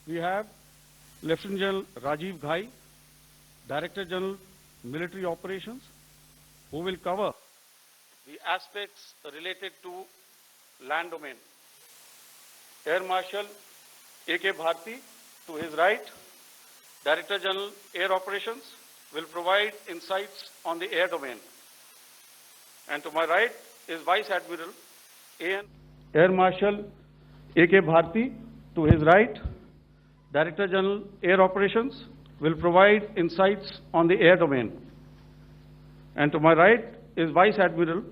We have Lieutenant General Rajiv Ghai, Director General Military Operations, who will cover the aspects related to land domain. Air Marshal A.K. Bharti, to his right, Director General Air Operations, will provide insights on the air domain. And to my right is Vice Admiral A.N. Air Marshal A.K. Bharti, to his right, Director General Air Operations, will provide insights on the air domain. And to my right is Vice Admiral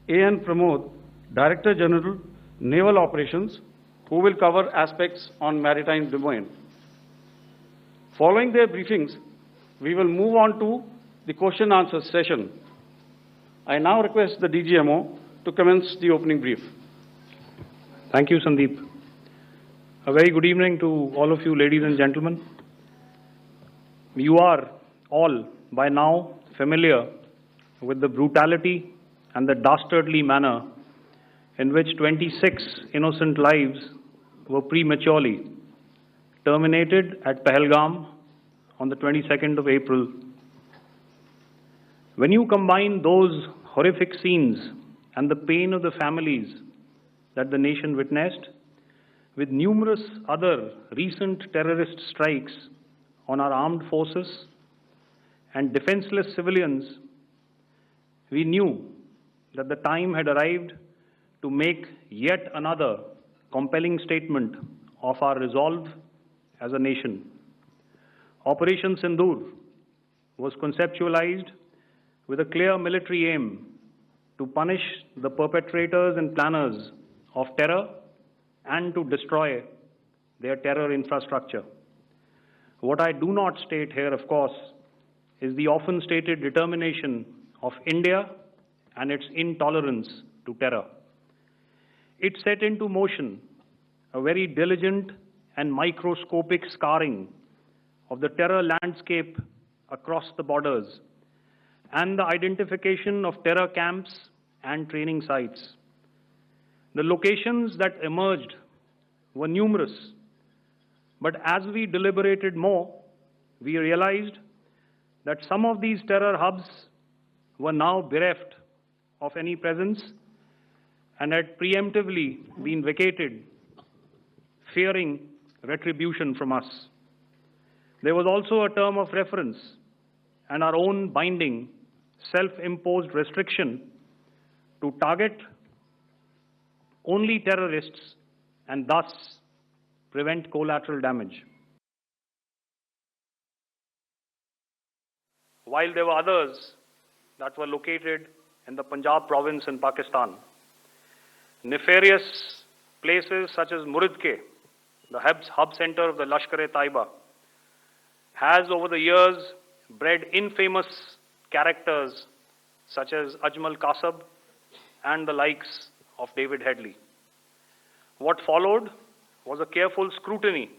A.N. Pramod, Director General Naval Operations, who will cover aspects on maritime domain. Following their briefings, we will move on to the question and answer session. I now request the DGMO to commence the opening brief. Thank you, Sandeep. A very good evening to all of you, ladies and gentlemen. You are all by now familiar with the brutality and the dastardly manner in which 26 innocent lives were prematurely terminated at Pahalgam on the 22nd of April. When you combine those horrific scenes and the pain of the families that the nation witnessed with numerous other recent terrorist strikes on our armed forces and defenseless civilians, we knew that the time had arrived to make yet another compelling statement of our resolve as a nation. Operation Sindoor was conceptualized with a clear military aim to punish the perpetrators and planners of terror and to destroy their terror infrastructure. What I do not state here, of course, is the often stated determination of India and its intolerance to terror. It set into motion a very diligent and microscopic scarring of the terror landscape across the borders and the identification of terror camps and training sites. The locations that emerged were numerous, but as we deliberated more, we realized that some of these terror hubs were now bereft of any presence and had preemptively been vacated, fearing retribution from us. There was also a term of reference and our own binding, self-imposed restriction to target only terrorists and thus prevent collateral damage. While there were others that were located in the Punjab province in Pakistan, nefarious places such as Muridke, the hub center of the Lashkar-e-Taiba, has over the years bred infamous characters such as Ajmal Kasab and the likes of David Headley. What followed was a careful scrutiny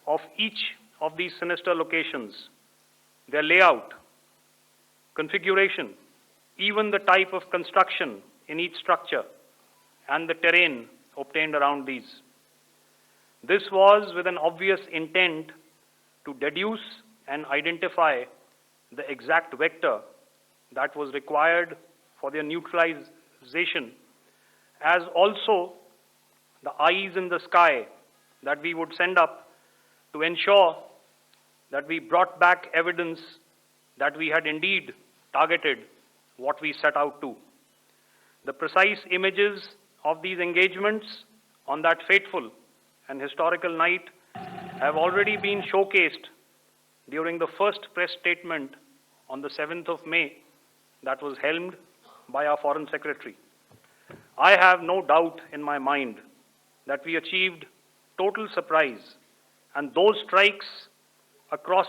of each of these sinister locations, their layout, configuration, even the type of construction in each structure, and the terrain obtained around these. This was with an obvious intent to deduce and identify the exact vector that was required for their neutralization, as also the eyes in the sky that we would send up to ensure that we brought back evidence that we had indeed targeted what we set out to. The precise images of these engagements on that fateful and historical night have already been showcased during the first press statement on the 7th of May that was helmed by our Foreign Secretary. I have no doubt in my mind that we achieved total surprise, and those strikes across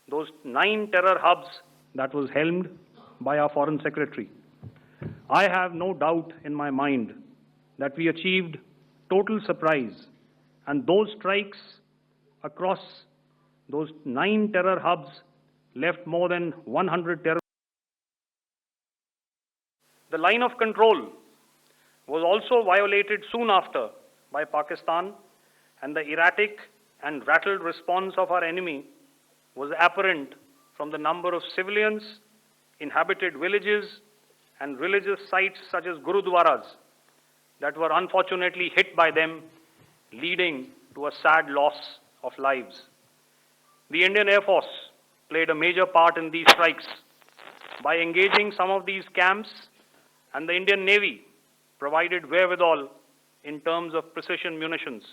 those 9 terror hubs that was helmed by our Foreign Secretary. I have no doubt in my mind that we achieved total surprise, and those strikes across those 9 terror hubs left more than 100 terrorists. The line of control was also violated soon after by Pakistan, and the erratic and rattled response of our enemy was apparent from the number of civilians, inhabited villages, and religious sites such as Gurudwaras that were unfortunately hit by them, leading to a sad loss of lives. The Indian Air Force played a major part in these strikes by engaging some of these camps, and the Indian Navy provided wherewithal in terms of precision munitions.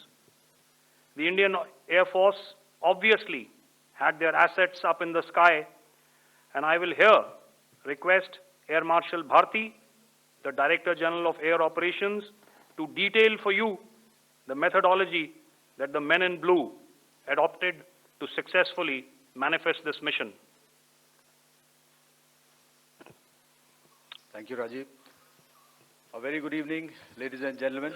The Indian Air Force obviously had their assets up in the sky, and I will here request Air Marshal Bharti, the Director General of Air Operations, to detail for you the methodology that the men in blue adopted to successfully manifest this mission. Thank you, Rajiv. A very good evening, ladies and gentlemen.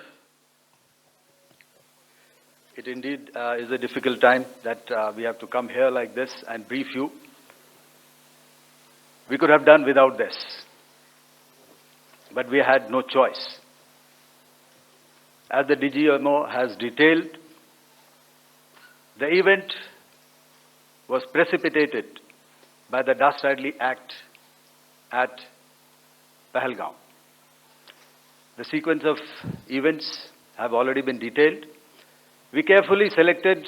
It indeed is a difficult time that we have to come here like this and brief you. We could have done without this, but we had no choice. As the DGMO has detailed, the event was precipitated by the dastardly act at Pahalgam. The sequence of events have already been detailed. We carefully selected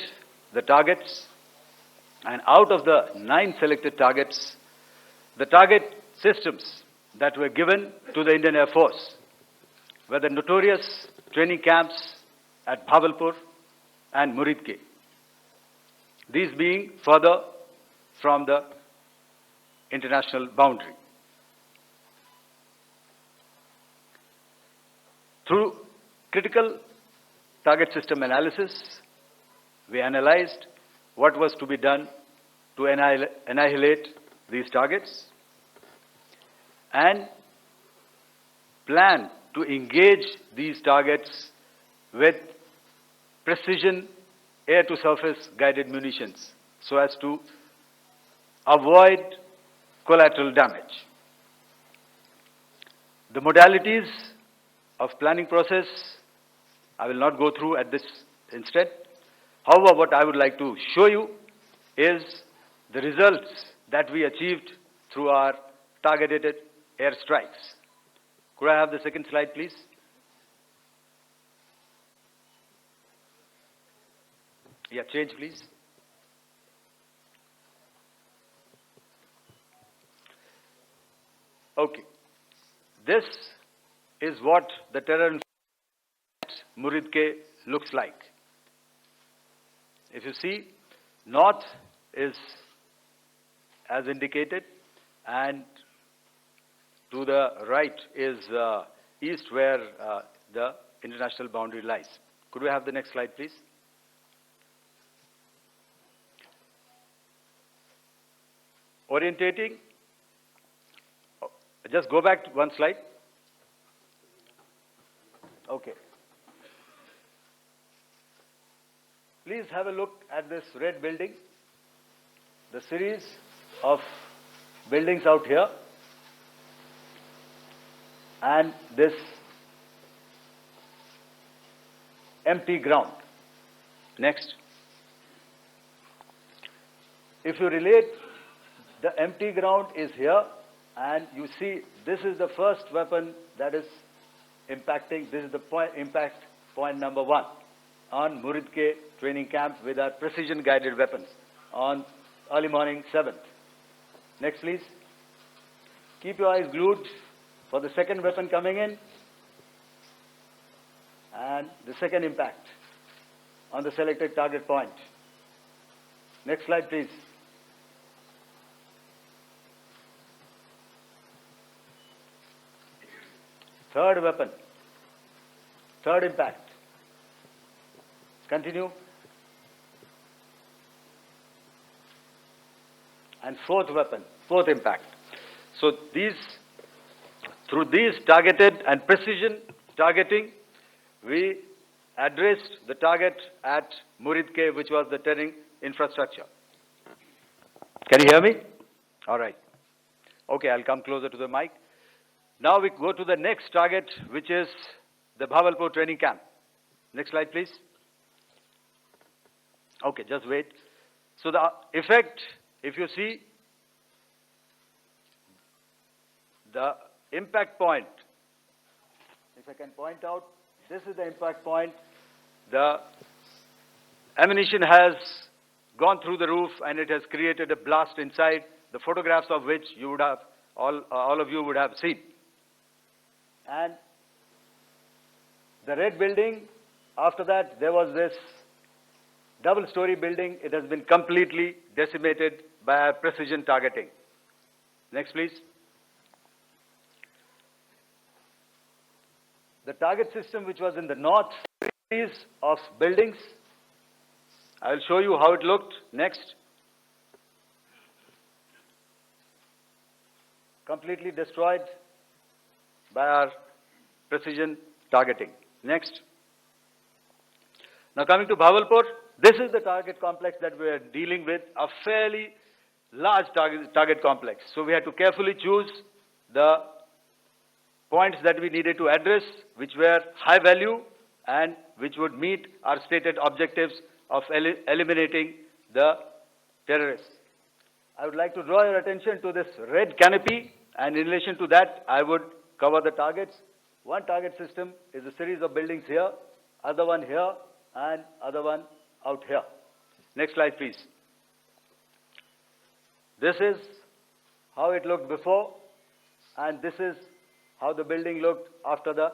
the targets, and out of the 9 selected targets, the target systems that were given to the Indian Air Force were the notorious training camps at Bhavalpur and Muridke, these being further from the international boundary. Through critical target system analysis, we analyzed what was to be done to annihilate these targets and plan to engage these targets with precision air-to-surface guided munitions so as to avoid collateral damage. The modalities of planning process I will not go through at this instant. However, what I would like to show you is the results that we achieved through our targeted airstrikes. Could I have the second slide, please? Yeah, change, please. Okay. This is what the terror at Muridke looks like. If you see, north is as indicated, and to the right is east, where the international boundary lies. Could we have the next slide, please? Orientating. Just go back to one slide. Okay. Please have a look at this red building, the series of buildings out here, and this empty ground. Next. If you relate, the empty ground is here, and you see this is the first weapon that is impacting. This is the impact point number 1 on Muridke training camp with our precision guided weapons on early morning 7th. Next, please. Keep your eyes glued for the second weapon coming in and the second impact on the selected target point. Next slide, please. Third weapon, third impact. Continue. And fourth weapon, fourth impact. So through these targeted and precision targeting, we addressed the target at Muridke, which was the terrain infrastructure. Can you hear me? All right. Okay, I'll come closer to the mic. Now we go to the next target, which is the Bhavalpur training camp. Next slide, please. Okay, just wait. So the effect, if you see, the impact point, if I can point out, this is the impact point. The ammunition has gone through the roof and it has created a blast inside, the photographs of which you would have, all of you would have seen. And the red building, after that, there was this double-story building. It has been completely decimated by our precision targeting. Next, please. The target system, which was in the north, series of buildings. I will show you how it looked. Next. Completely destroyed by our precision targeting. Next. Now coming to Bhavalpur, this is the target complex that we are dealing with, a fairly large target complex. So we had to carefully choose the points that we needed to address, which were high value and which would meet our stated objectives of eliminating the terrorists. I would like to draw your attention to this red canopy, and in relation to that, I would cover the targets. One target system is a series of buildings here, other one here, and other one out here. Next slide, please. This is how it looked before, and this is how the building looked after the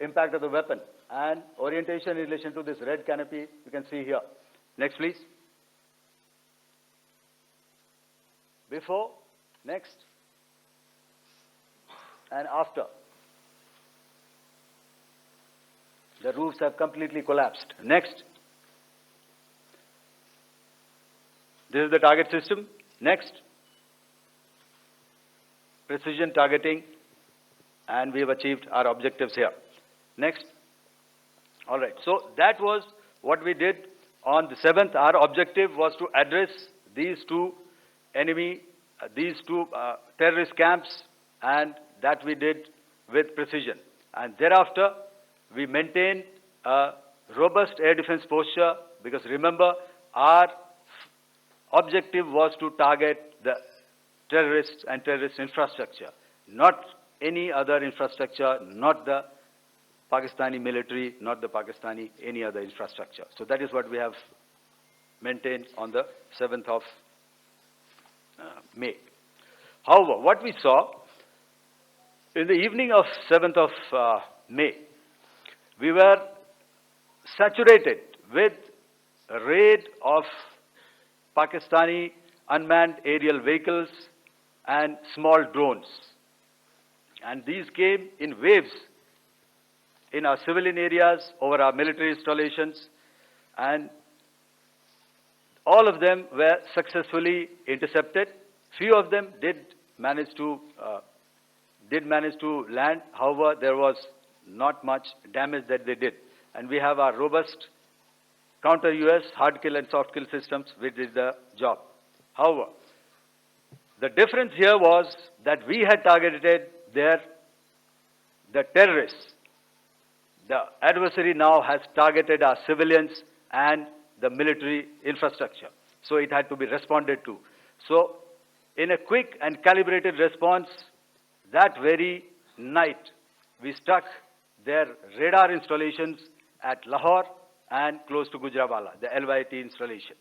impact of the weapon. And orientation in relation to this red canopy, you can see here. Next, please. Before, next, and after. The roofs have completely collapsed. Next. This is the target system. Next. Precision targeting, and we have achieved our objectives here. Next. All right. So that was what we did on the 7th. Our objective was to address these two terrorist camps, and that we did with precision. And thereafter, we maintained a robust air defense posture, because remember, our objective was to target the terrorists and terrorist infrastructure, not any other infrastructure, not the Pakistani military, not the Pakistani any other infrastructure. So that is what we have maintained on the 7th of May. However, what we saw in the evening of 7th of May, we were saturated with a raid of Pakistani unmanned aerial vehicles and small drones. And these came in waves in our civilian areas, over our military installations, and all of them were successfully intercepted. Few of them did manage to land. However, there was not much damage that they did. And we have our robust counter-US hard kill and soft kill systems which did the job. However, the difference here was that we had targeted the terrorists. The adversary now has targeted our civilians and the military infrastructure. So it had to be responded to. So in a quick and calibrated response, that very night, we struck their radar installations at Lahore and close to Gujranwala, the LYT installation,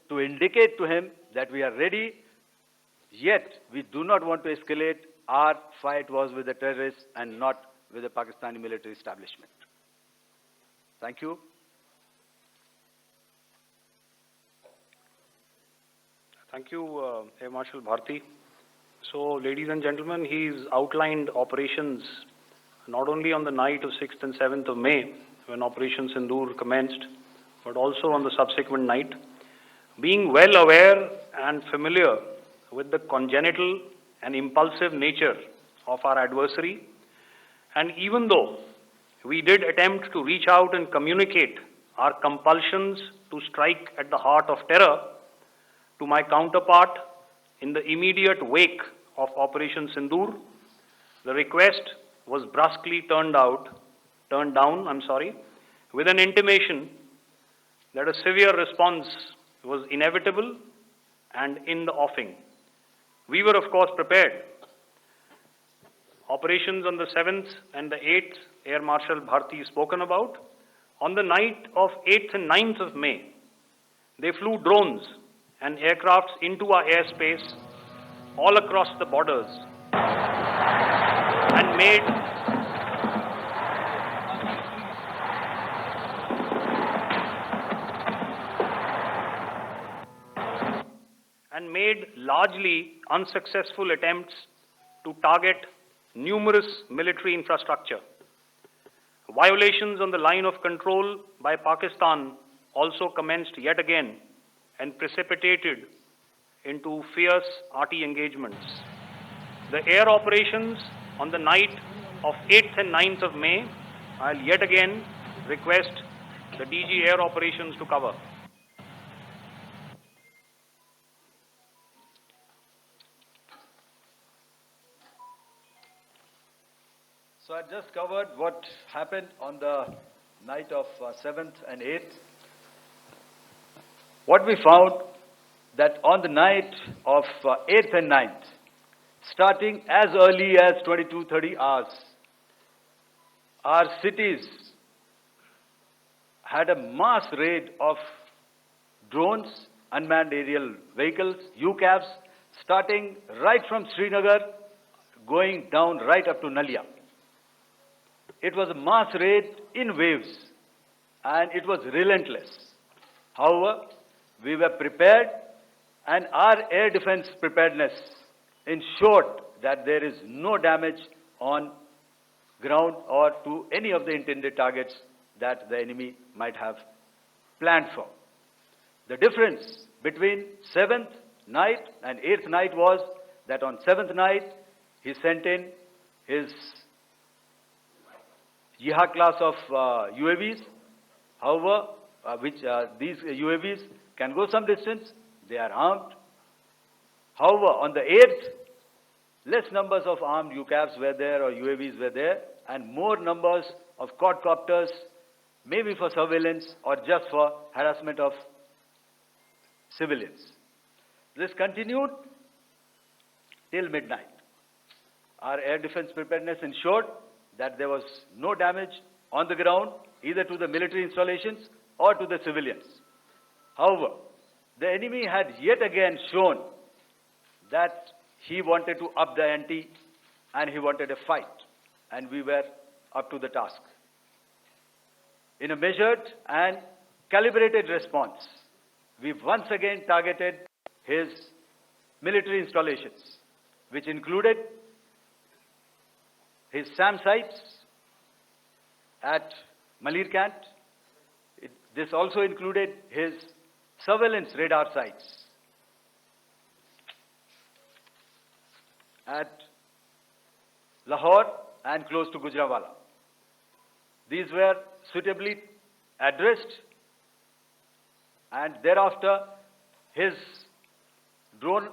to indicate to him that we are ready, yet we do not want to escalate. Our fight was with the terrorists and not with the Pakistani military establishment. Thank you. Thank you, Air Marshal Bharti. So, ladies and gentlemen, he's outlined operations not only on the night of 6th and 7th of May, when Operation Sindoor commenced, but also on the subsequent night. Being well aware and familiar with the congenital and impulsive nature of our adversary, and even though we did attempt to reach out and communicate our compulsions to strike at the heart of terror to my counterpart in the immediate wake of Operation Sindoor, the request was brusquely turned down, with an intimation that a severe response was inevitable and in the offing. We were, of course, prepared. Operations on the 7th and the 8th, Air Marshal Bharti spoken about. On the night of 8th and 9th of May, they flew drones and aircrafts into our airspace all across the borders and made largely unsuccessful attempts to target numerous military infrastructure. Violations on the line of control by Pakistan also commenced yet again and precipitated into fierce arty engagements. The air operations on the night of 8th and 9th of May, I'll yet again request the DG Air Operations to cover. So I just covered what happened on the night of 7th and 8th. What we found that on the night of 8th and 9th, starting as early as 22:30 hours, our cities had a mass raid of drones, unmanned aerial vehicles, UCAVs, starting right from Srinagar, going down right up to Nalia. It was a mass raid in waves, and it was relentless. However, we were prepared, and our air defense preparedness ensured that there is no damage on ground or to any of the intended targets that the enemy might have planned for. The difference between 7th night and 8th night was that on 7th night, he sent in his Jihad class of UAVs, however, these UAVs can go some distance, they are armed. However, on the 8th, less numbers of armed UCAVs were there or UAVs were there, and more numbers of quadcopters, maybe for surveillance or just for harassment of civilians. This continued till midnight. Our air defense preparedness ensured that there was no damage on the ground, either to the military installations or to the civilians. However, the enemy had yet again shown that he wanted to up the ante and he wanted a fight, and we were up to the task. In a measured and calibrated response, we once again targeted his military installations, which included his SAM sites at Malirkant. This also included his surveillance radar sites at Lahore and close to Gujranwala. These were suitably addressed, and thereafter his drone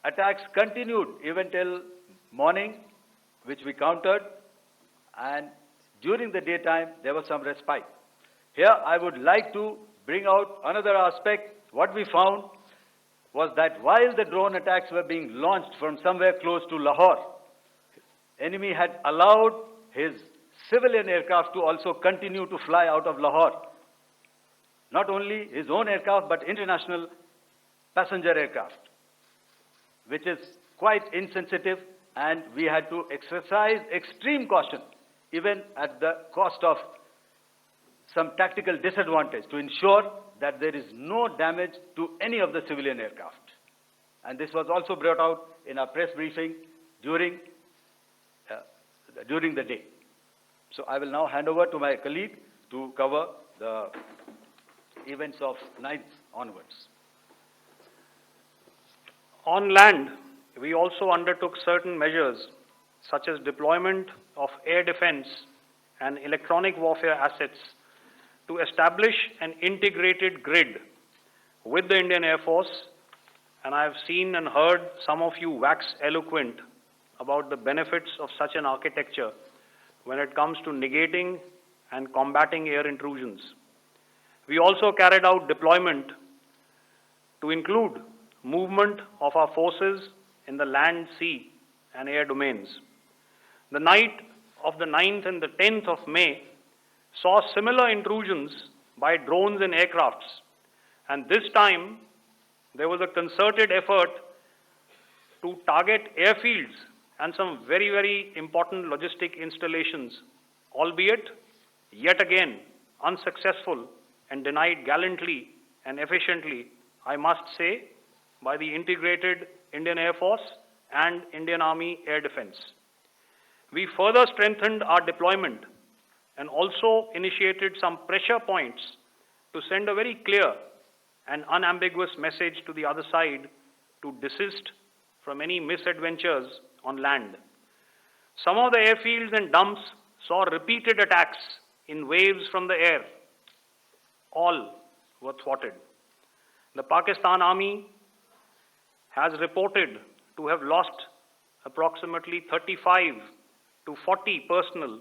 attacks continued even till morning, which we countered, and during the daytime there was some respite. Here I would like to bring out another aspect. What we found was that while the drone attacks were being launched from somewhere close to Lahore, enemy had allowed his civilian aircraft to also continue to fly out of Lahore. Not only his own aircraft, but international passenger aircraft, which is quite insensitive, and we had to exercise extreme caution, even at the cost of some tactical disadvantage, to ensure that there is no damage to any of the civilian aircraft. And this was also brought out in our press briefing during the day. So I will now hand over to my colleague to cover the events of 9th onwards. On land, we also undertook certain measures such as deployment of air defense and electronic warfare assets to establish an integrated grid with the Indian Air Force, and I have seen and heard some of you wax eloquent about the benefits of such an architecture when it comes to negating and combating air intrusions. We also carried out deployment to include movement of our forces in the land, sea, and air domains. The night of the 9th and the 10th of May saw similar intrusions by drones and aircrafts, and this time there was a concerted effort to target airfields and some very, very important logistic installations, albeit yet again unsuccessful and denied gallantly and efficiently, I must say, by the integrated Indian Air Force and Indian Army Air Defense. We further strengthened our deployment and also initiated some pressure points to send a very clear and unambiguous message to the other side to desist from any misadventures on land. Some of the airfields and dumps saw repeated attacks in waves from the air. All were thwarted. The Pakistan Army has reported to have lost approximately 35 to 40 personnel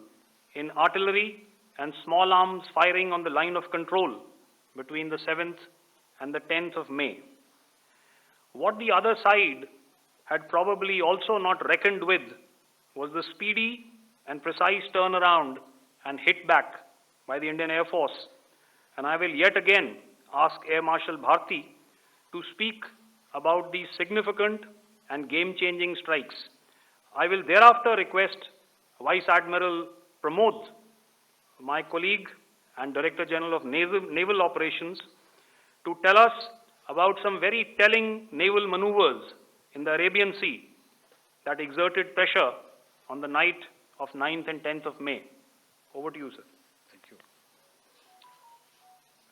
in artillery and small arms firing on the line of control between the 7th and the 10th of May. What the other side had probably also not reckoned with was the speedy and precise turnaround and hit back by the Indian Air Force. And I will yet again ask Air Marshal Bharti to speak about these significant and game-changing strikes. I will thereafter request Vice Admiral Pramod, my colleague and Director General of Naval Operations, to tell us about some very telling naval maneuvers in the Arabian Sea that exerted pressure on the night of 9th and 10th of May. Over to you, sir. Thank you.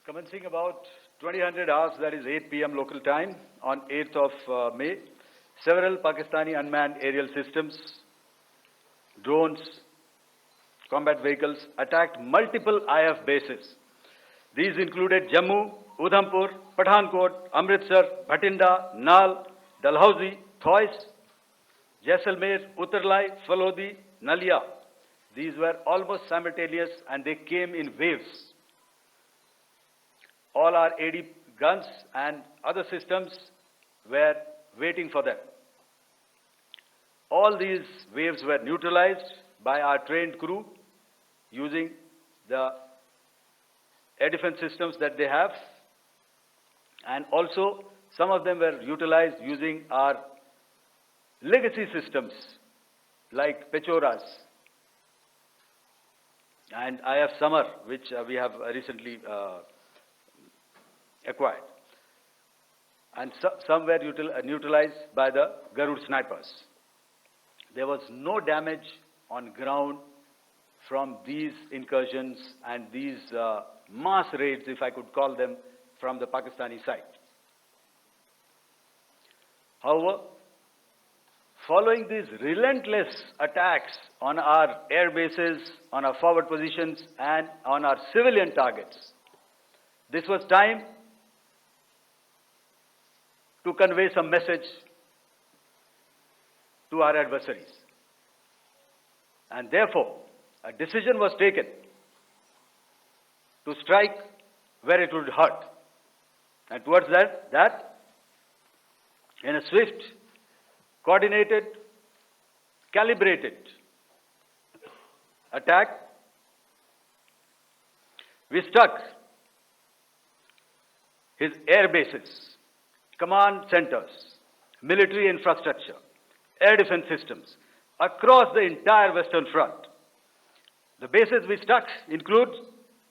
Commencing about 2000 hours, that is 8 p.m. local time, on 8th of May, several Pakistani unmanned aerial systems, drones, combat vehicles attacked multiple IF bases. These included Jammu, Udhampur, Pathankot, Amritsar, Bhatinda, Nal, Dalhousie, Thois, Jaisalmer, Uttarlai, Falodi, Nalia. These were almost simultaneous and they came in waves. All our AD guns and other systems were waiting for them. All these waves were neutralized by our trained crew using the air defense systems that they have, and also some of them were utilized using our legacy systems like Pechoras and IF Summer, which we have recently acquired. And some were neutralized by the Garud snipers. There was no damage on ground from these incursions and these mass raids, if I could call them, from the Pakistani side. However, following these relentless attacks on our air bases, on our forward positions, and on our civilian targets, this was time to convey some message to our adversaries. And therefore, a decision was taken to strike where it would hurt. And towards that, in a swift, coordinated, calibrated attack, we struck his air bases, command centers, military infrastructure, air defense systems across the entire Western Front. The bases we struck include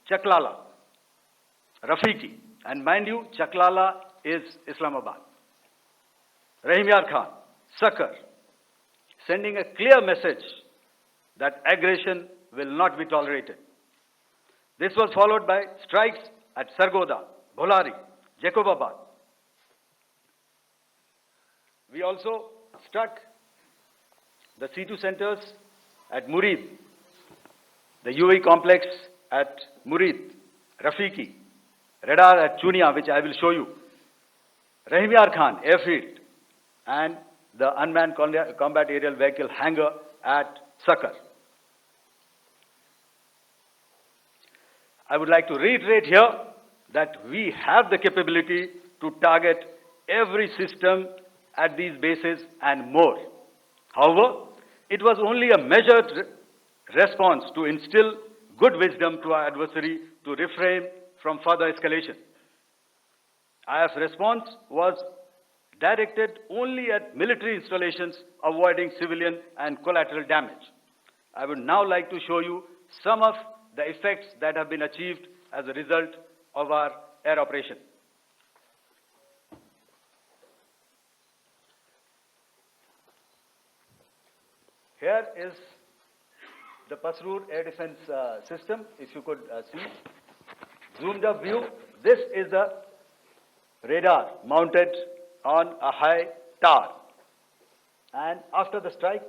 Chaklala, Rafiki, and mind you, Chaklala is Islamabad, Rahim Yar Khan, Sakar, sending a clear message that aggression will not be tolerated. This was followed by strikes at Sargoda, Bholari, Jacobabad. We also struck the C2 centers at Murid, the UAE complex at Murid, Rafiki, radar at Chunia, which I will show you, Rahim Yar Khan airfield, and the unmanned combat aerial vehicle hangar at Sakar. I would like to reiterate here that we have the capability to target every system at these bases and more. However, it was only a measured response to instill good wisdom to our adversary to refrain from further escalation. IF's response was directed only at military installations, avoiding civilian and collateral damage. I would now like to show you some of the effects that have been achieved as a result of our air operation. Here is the Pasrur air defense system, if you could see. Zoomed up view, this is the radar mounted on a high tower. And after the strike,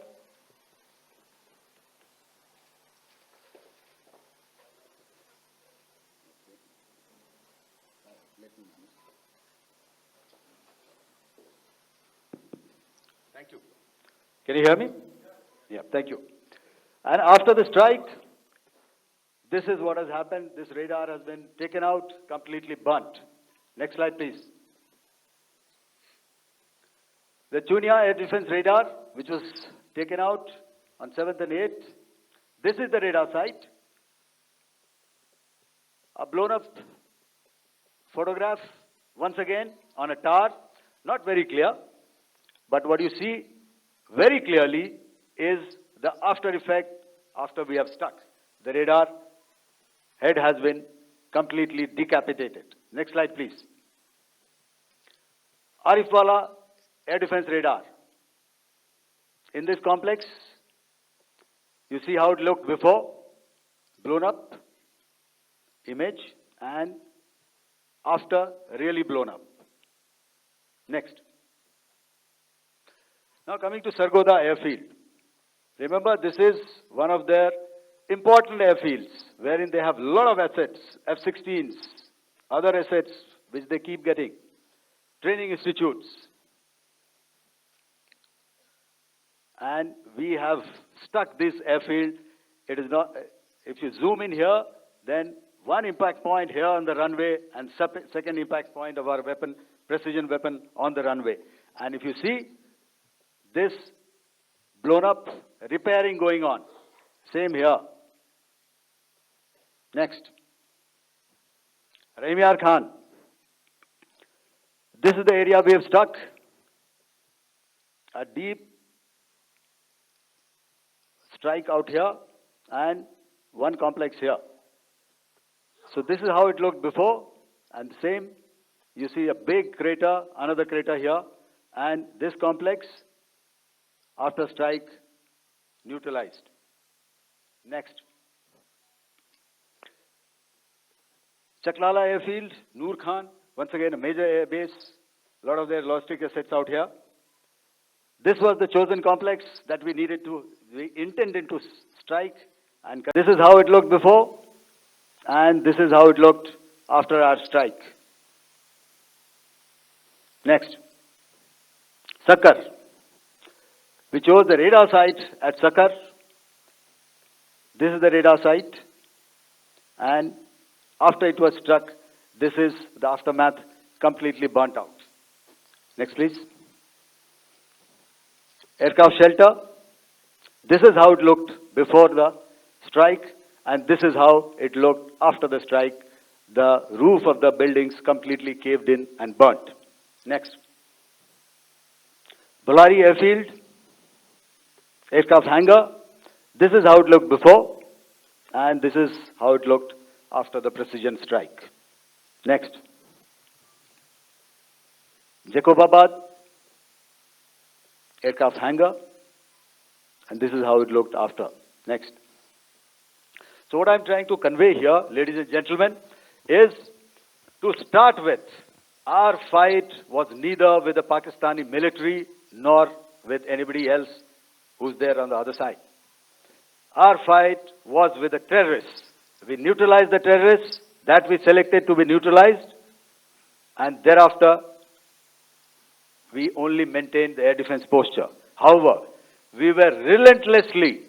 thank you. Can you hear me? Yeah, thank you. And after the strike, this is what has happened. This radar has been taken out, completely burnt. Next slide, please. The Chunia air defense radar, which was taken out on 7th and 8th. This is the radar site. A blown up photograph, once again, on a tower. Not very clear, but what you see very clearly is the after effect after we have stuck. The radar head has been completely decapitated. Next slide, please. Arifwala air defense radar. In this complex, you see how it looked before, blown up image, and after, really blown up. Next. Now coming to Sargodha airfield. Remember, this is one of their important airfields, wherein they have a lot of assets, F-16s, other assets which they keep getting, training institutes. And we have stuck this airfield. It is not, if you zoom in here, then one impact point here on the runway and second impact point of our weapon, precision weapon on the runway. And if you see, this blown up, repairing going on. Same here. Next. Raimiar Khan. This is the area we have struck. A deep strike out here and one complex here. So this is how it looked before, and same. You see a big crater, another crater here, and this complex, after strike, neutralized. Next. Chaklala airfield, Noor Khan, once again a major air base, a lot of their logistic assets out here. This was the chosen complex that we intended to strike, and this is how it looked before, and this is how it looked after our strike. Next. Sakar. We chose the radar site at Sakar. This is the radar site, and after it was struck, this is the aftermath, completely burnt out. Next, please. Aircraft shelter. This is how it looked before the strike, and this is how it looked after the strike. The roof of the buildings completely caved in and burnt. Next. Ballari airfield. Aircraft hangar. This is how it looked before, and this is how it looked after the precision strike. Next. Jacobabad aircraft hangar, and this is how it looked after. Next. So what I'm trying to convey here, ladies and gentlemen, is to start with, our fight was neither with the Pakistani military nor with anybody else who's there on the other side. Our fight was with the terrorists. We neutralized the terrorists that we selected to be neutralized, and thereafter we only maintained the air defense posture. However, we were relentlessly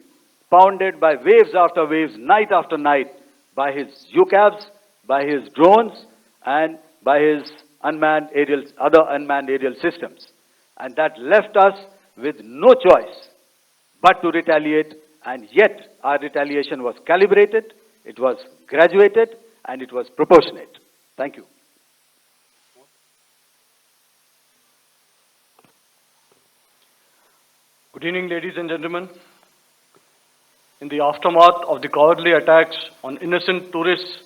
pounded by waves after waves, night after night, by his UCAVs, by his drones, and by his other unmanned aerial systems. And that left us with no choice but to retaliate, and yet our retaliation was calibrated, it was graduated, and it was proportionate. Thank you. Good evening, ladies and gentlemen. In the aftermath of the cowardly attacks on innocent tourists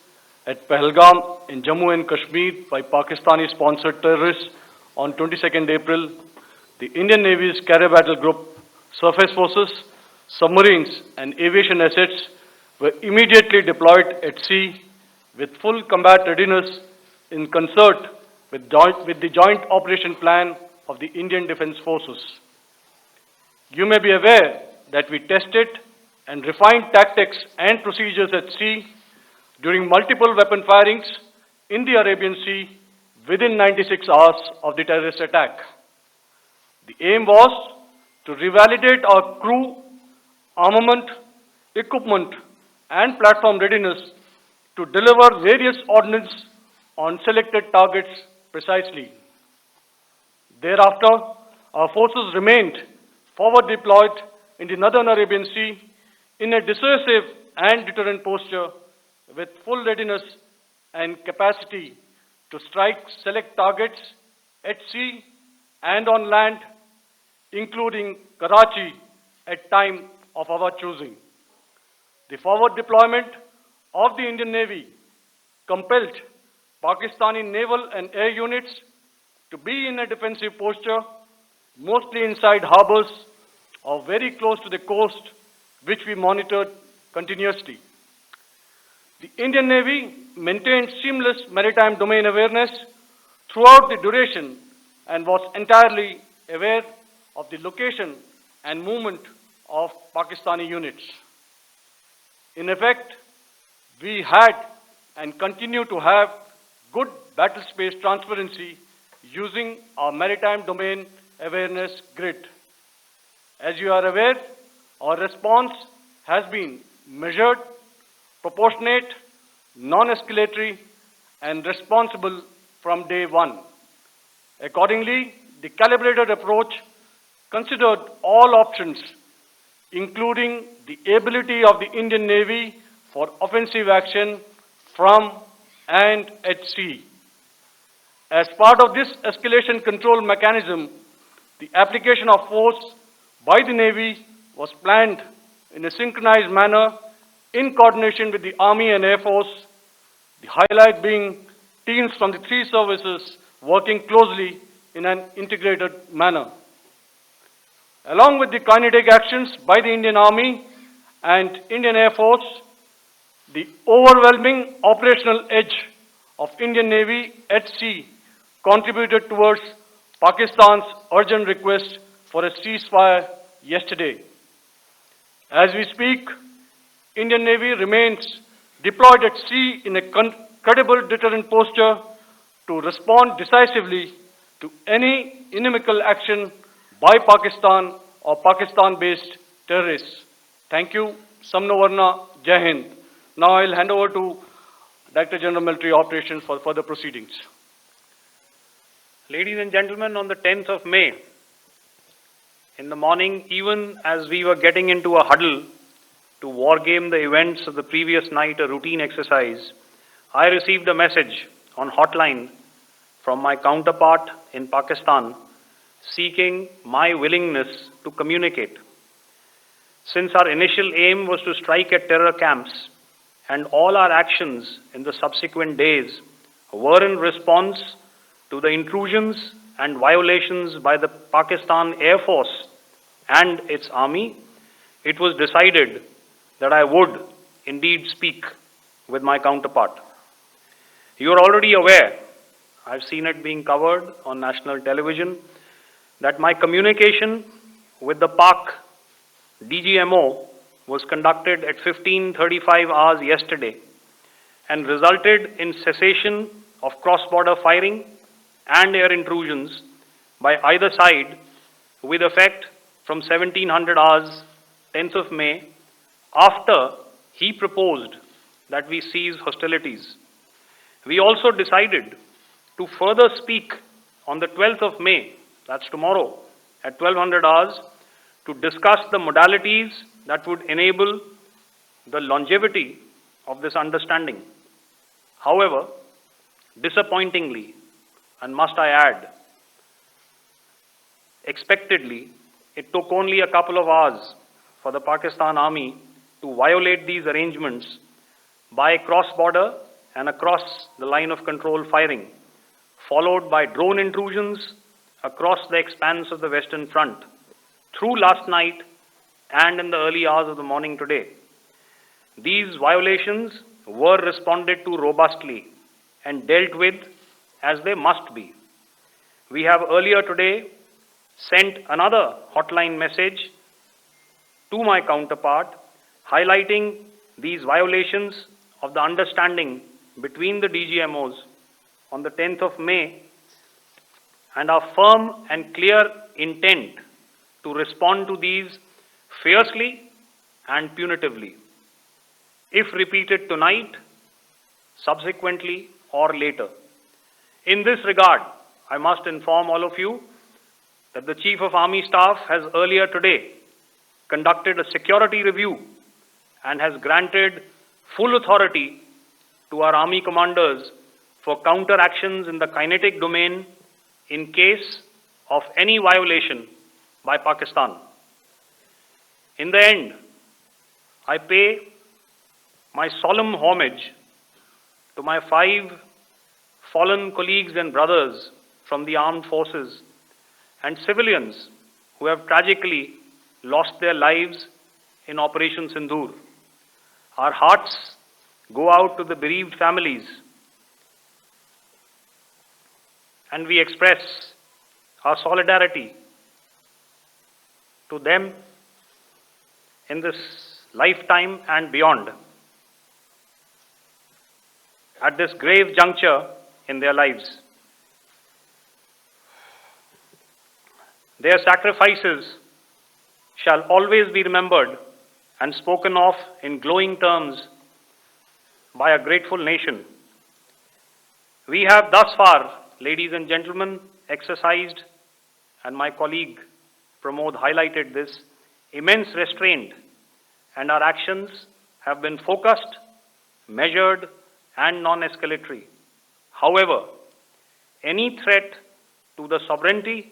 at Pahalgam in Jammu and Kashmir by Pakistani-sponsored terrorists on 22nd April, the Indian Navy's Carrier Battle Group, surface forces, submarines and aviation assets were immediately deployed at sea with full combat readiness in concert with the joint operation plan of the Indian Defence Forces. You may be aware that we tested and refined tactics and procedures at sea during multiple weapon firings in the Arabian Sea within 96 hours of the terrorist attack. The aim was to revalidate our crew, armament, equipment, and platform readiness to deliver various ordnance on selected targets precisely. Thereafter, our forces remained forward deployed in the northern Arabian Sea in a dissuasive and deterrent posture with full readiness and capacity to strike select targets at sea and on land, including Karachi at time of our choosing. The forward deployment of the Indian Navy compelled Pakistani naval and air units to be in a defensive posture, mostly inside harbors or very close to the coast, which we monitored continuously. The Indian Navy maintained seamless maritime domain awareness throughout the duration and was entirely aware of the location and movement of Pakistani units. In effect, we had and continue to have good battle space transparency using our maritime domain awareness grid. As you are aware, our response has been measured, proportionate, non-escalatory, and responsible from day one. Accordingly, the calibrated approach considered all options, including the ability of the Indian Navy for offensive action from and at sea. As part of this escalation control mechanism, the application of force by the Navy was planned in a synchronized manner in coordination with the Army and Air Force, the highlight being teams from the three services working closely in an integrated manner. Along with the kinetic actions by the Indian Army and Indian Air Force, the overwhelming operational edge of Indian Navy at sea contributed towards Pakistan's urgent request for a ceasefire yesterday. As we speak, Indian Navy remains deployed at sea in a credible deterrent posture to respond decisively to any inimical action by Pakistan or Pakistan-based terrorists. Thank you. Samno Varna, Jai Hind. Now I'll hand over to Director General Military Operations for further proceedings. Ladies and gentlemen, on the 10th of May, in the morning, even as we were getting into a huddle to wargame the events of the previous night, a routine exercise, I received a message on hotline from my counterpart in Pakistan seeking my willingness to communicate. Since our initial aim was to strike at terror camps, and all our actions in the subsequent days were in response to the intrusions and violations by the Pakistan Air Force and its army, it was decided that I would indeed speak with my counterpart. You are already aware, I've seen it being covered on national television, that my communication with the Pak DGMO was conducted at 15:35 hours yesterday and resulted in cessation of cross-border firing and air intrusions by either side with effect from 1700 hours, 10th of May, after he proposed that we cease hostilities. We also decided to further speak on the 12th of May, that's tomorrow, at 1200 hours, to discuss the modalities that would enable the longevity of this understanding. However, disappointingly, and must I add, expectedly, it took only a couple of hours for the Pakistan Army to violate these arrangements by cross-border and across the line of control firing, followed by drone intrusions across the expanse of the Western Front, through last night and in the early hours of the morning today. These violations were responded to robustly and dealt with as they must be. We have earlier today sent another hotline message to my counterpart highlighting these violations of the understanding between the DGMOs on the 10th of May and our firm and clear intent to respond to these fiercely and punitively, if repeated tonight, subsequently, or later. In this regard, I must inform all of you that the Chief of Army Staff has earlier today conducted a security review and has granted full authority to our Army commanders for counter-actions in the kinetic domain in case of any violation by Pakistan. In the end, I pay my solemn homage to my 5 fallen colleagues and brothers from the armed forces and civilians who have tragically lost their lives in Operation Sindoor. Our hearts go out to the bereaved families, and we express our solidarity to them in this lifetime and beyond, at this grave juncture in their lives. Their sacrifices shall always be remembered and spoken of in glowing terms by a grateful nation. We have thus far, ladies and gentlemen, exercised, and my colleague Pramod highlighted this, immense restraint, and our actions have been focused, measured, and non-escalatory. However, any threat to the sovereignty,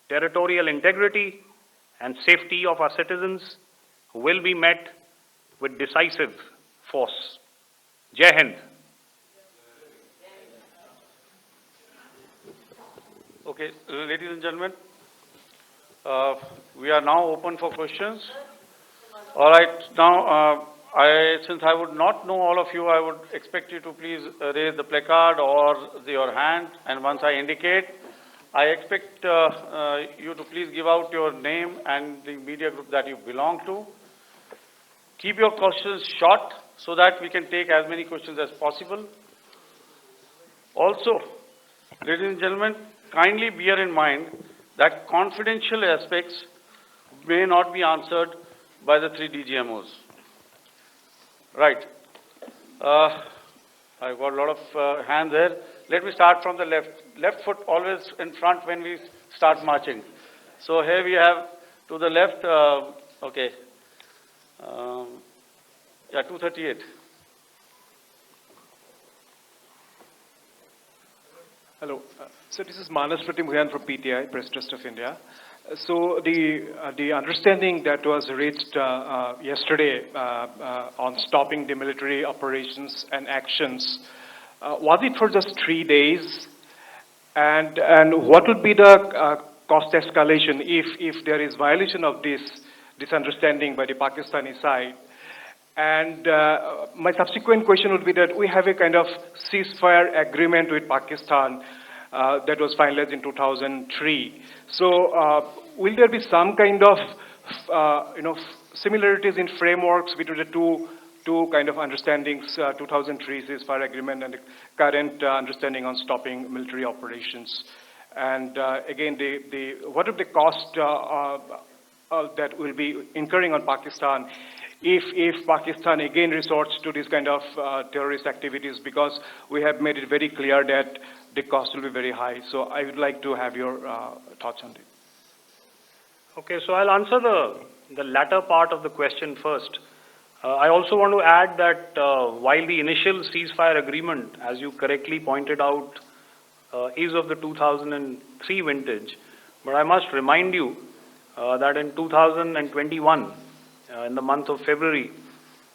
territorial integrity, and safety of our citizens will be met with decisive force. Jai Hind. Okay, ladies and gentlemen, we are now open for questions. All right, now since I would not know all of you, I would expect you to please raise the placard or your hand, and once I indicate, I expect you to please give out your name and the media group that you belong to. Keep your questions short so that we can take as many questions as possible. Also, ladies and gentlemen, kindly bear in mind that confidential aspects may not be answered by the 3 DGMOs. Right. I've got a lot of hands there. Let me start from the left. Left foot always in front when we start marching. So here we have to the left, okay. Yeah, 238. Hello. So this is Manas Pratimhuyan from PTI, Press Trust of India. So the understanding that was reached yesterday on stopping the military operations and actions, was it for just 3 days? And what would be the cost escalation if there is violation of this understanding by the Pakistani side? And my subsequent question would be that we have a kind of ceasefire agreement with Pakistan that was finalized in 2003. So will there be some kind of similarities in frameworks between the two kind of understandings, 2003 ceasefire agreement and the current understanding on stopping military operations? And again, what are the cost that will be incurring on Pakistan if Pakistan again resorts to this kind of terrorist activities, because we have made it very clear that the cost will be very high. So I would like to have your thoughts on it. Okay, so I'll answer the latter part of the question first. I also want to add that while the initial ceasefire agreement, as you correctly pointed out, is of the 2003 vintage, but I must remind you that in 2021, in the month of February,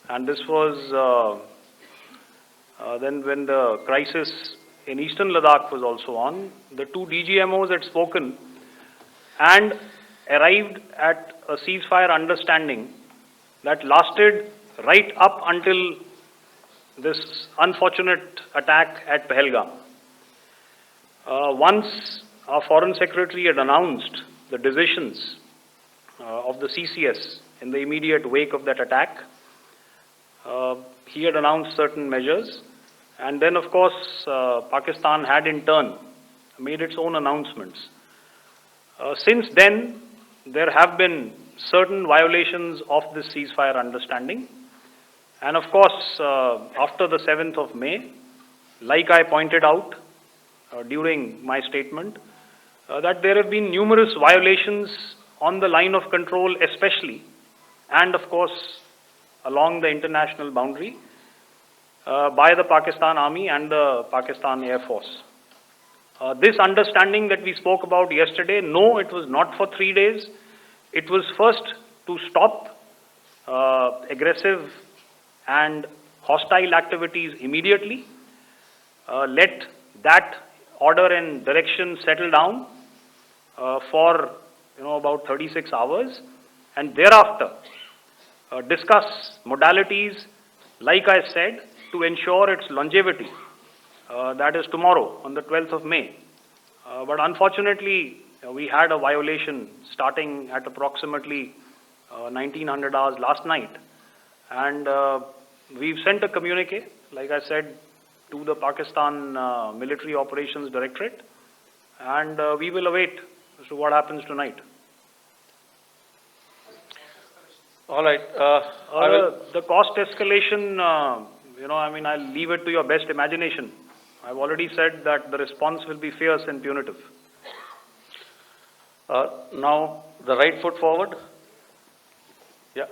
and this was then when the crisis in eastern Ladakh was also on, the two DGMOs had spoken and arrived at a ceasefire understanding that lasted right up until this unfortunate attack at Pahalgam. Once our Foreign Secretary had announced the decisions of the CCS in the immediate wake of that attack, he had announced certain measures, and then of course Pakistan had in turn made its own announcements. Since then, there have been certain violations of this ceasefire understanding, and of course after the 7th of May, like I pointed out during my statement, that there have been numerous violations on the line of control especially, and of course along the international boundary by the Pakistan Army and the Pakistan Air Force. This understanding that we spoke about yesterday, no, it was not for 3 days. It was first to stop aggressive and hostile activities immediately, let that order and direction settle down for about 36 hours, and thereafter discuss modalities, like I said, to ensure its longevity. That is tomorrow, on the 12th of May. But unfortunately, we had a violation starting at approximately 1900 hours last night. And we've sent a communique, like I said, to the Pakistan Military Operations Directorate. And we will await as to what happens tonight. All right. The cost escalation, I'll leave it to your best imagination. I've already said that the response will be fierce and punitive. Now, the right foot forward. Yeah.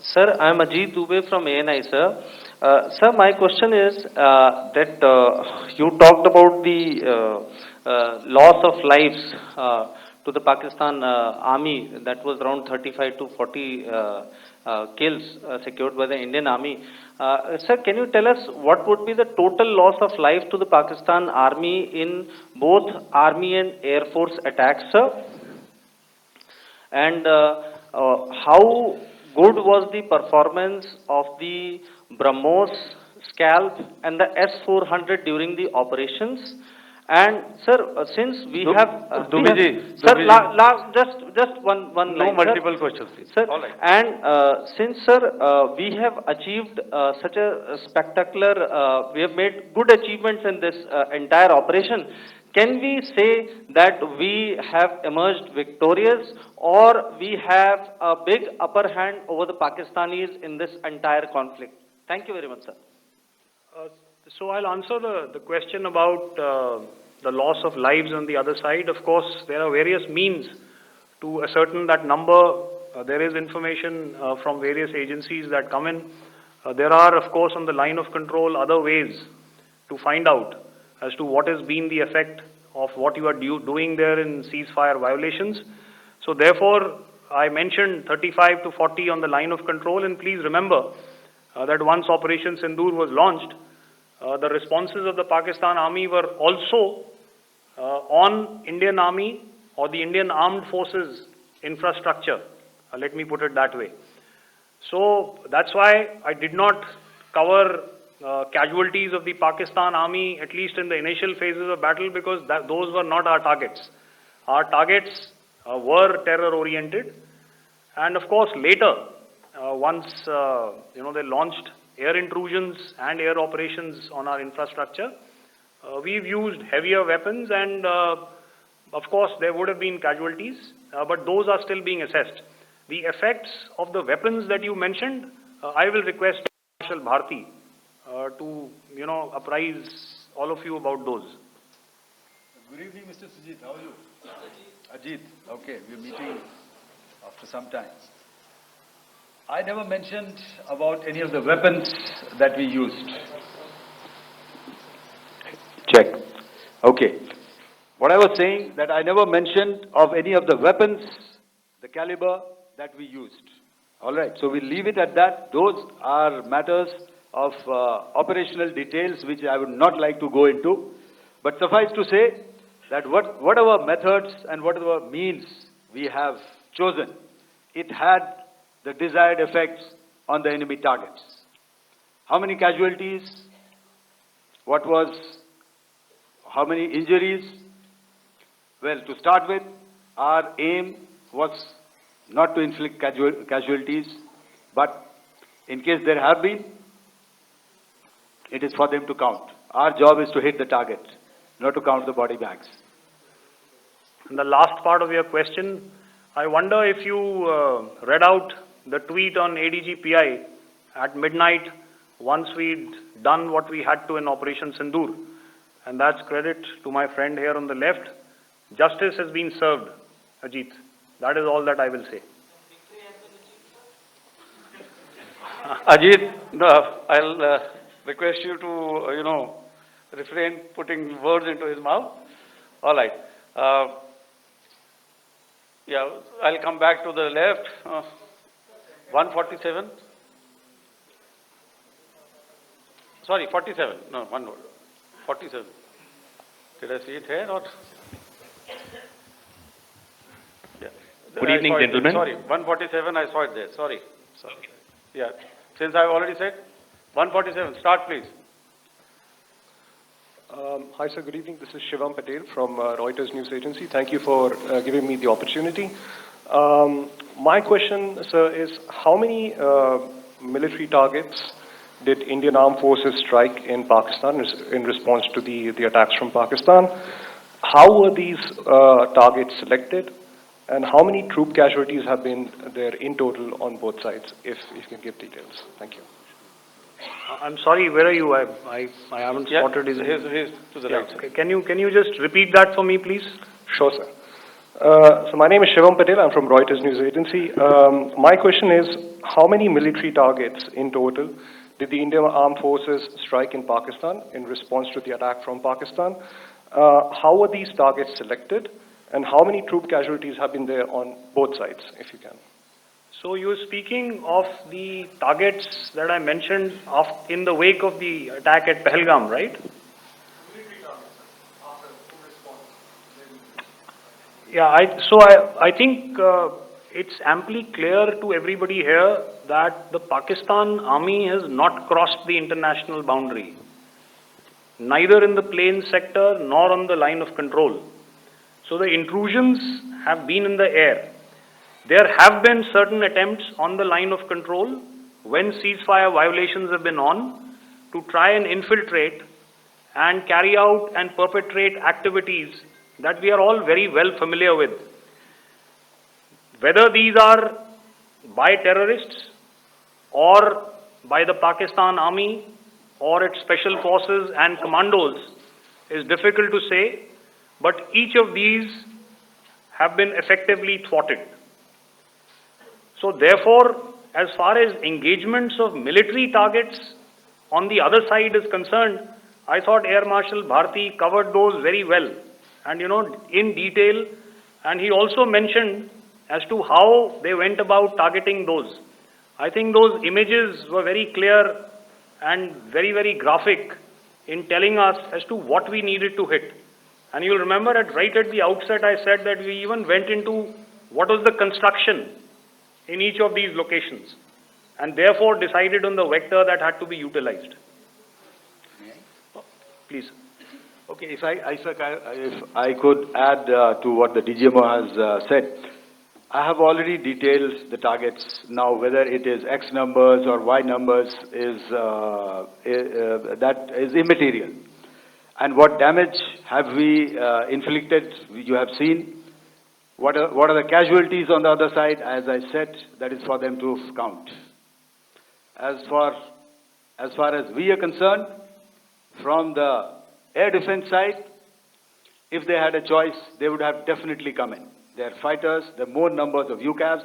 Sir, I am Ajit Dubey from ANI, sir. Sir, my question is that you talked about the loss of lives to the Pakistan Army, that was around 35 to 40 kills secured by the Indian Army. Sir, can you tell us what would be the total loss of life to the Pakistan Army in both Army and Air Force attacks, sir? And how good was the performance of the BrahMos, Scalp and the S-400 during the operations? And sir, since we have just one line, no multiple questions, please. Sir, all right. and since sir, we have achieved such a spectacular, we have made good achievements in this entire operation. Can we say that we have emerged victorious, or we have a big upper hand over the Pakistanis in this entire conflict? Thank you very much, sir. So I'll answer the question about the loss of lives on the other side. Of course, there are various means to ascertain that number. There is information from various agencies that come in. There are, of course, on the line of control, other ways to find out as to what has been the effect of what you are doing there in ceasefire violations. So therefore, I mentioned 35 to 40 on the line of control, and please remember that once Operation Sindoor was launched, the responses of the Pakistan Army were also on Indian Army or the Indian Armed Forces infrastructure. Let me put it that way. So that's why I did not cover casualties of the Pakistan Army, at least in the initial phases of battle, because those were not our targets. Our targets were terror-oriented, and of course later, once they launched air intrusions and air operations on our infrastructure, We've used heavier weapons and of course there would have been casualties, but those are still being assessed. The effects of the weapons that you mentioned, I will request Marshal Bharti to, apprise all of you about those. Good evening, Mr. Sujit. How are you? Ajit. Okay, we're meeting after some time. I never mentioned about any of the weapons that we used. Check. Okay. What I was saying, that I never mentioned of any of the weapons, the caliber that we used. All right. So we'll leave it at that. Those are matters of operational details which I would not like to go into. But suffice to say that whatever methods and whatever means we have chosen, it had the desired effects on the enemy targets. How many casualties? How many injuries? Well, to start with, our aim was not to inflict casualties, but in case there have been, it is for them to count. Our job is to hit the target, not to count the body bags. And the last part of your question, I wonder if you read out the tweet on ADGPI at midnight once we'd done what we had to in Operation Sindoor. And that's credit to my friend here on the left. Justice has been served, Ajit. That is all that I will say. Ajit, I'll request you to, refrain putting words into his mouth. All right. Yeah, I'll come back to the left. 147. Sorry, 47. No, one word. 47. Did I see it here or? Yeah. Good evening, gentlemen. Sorry, 147, I saw it there. Sorry. Okay. Yeah. Since I've already said, 147, start please. Hi, sir. Good evening. This is Shivam Patel from Reuters News Agency. Thank you for giving me the opportunity. My question, sir, is how many military targets did Indian Armed Forces strike in Pakistan in response to the attacks from Pakistan? How were these targets selected? And how many troop casualties have been there in total on both sides, if you can give details? Thank you. I'm sorry, where are you? I haven't spotted his... He's to the right. Okay. Can you just repeat that for me, please? Sure, sir. So my name is Shivam Patel. I'm from Reuters News Agency. My question is, how many military targets in total did the Indian Armed Forces strike in Pakistan in response to the attack from Pakistan? How were these targets selected? And how many troop casualties have been there on both sides, if you can? So you're speaking of the targets that I mentioned in the wake of the attack at Pahalgam, right? Yeah, I think it's amply clear to everybody here that the Pakistan army has not crossed the international boundary, neither in the plain sector nor on the line of control. So the intrusions have been in the air. There have been certain attempts on the line of control when ceasefire violations have been on to try and infiltrate and carry out and perpetrate activities that we are all very well familiar with. Whether these are by terrorists or by the Pakistan army or its special forces and commandos is difficult to say, but each of these have been effectively thwarted. So therefore, as far as engagements of military targets on the other side is concerned, I thought Air Marshal Bharti covered those very well and in detail, and he also mentioned as to how they went about targeting those. I think those images were very clear and very, very graphic in telling us as to what we needed to hit. And you'll remember right at the outset I said that we even went into what was the construction in each of these locations and therefore decided on the vector that had to be utilized. Please. Okay, if I could add to what the DGMO has said, I have already detailed the targets. Now, whether it is X numbers or Y numbers that is immaterial. And what damage have we inflicted? You have seen. What are the casualties on the other side? As I said, that is for them to count. As far as we are concerned, from the air defense side, if they had a choice, they would have definitely come in. They are fighters, there are more numbers of UCAVs.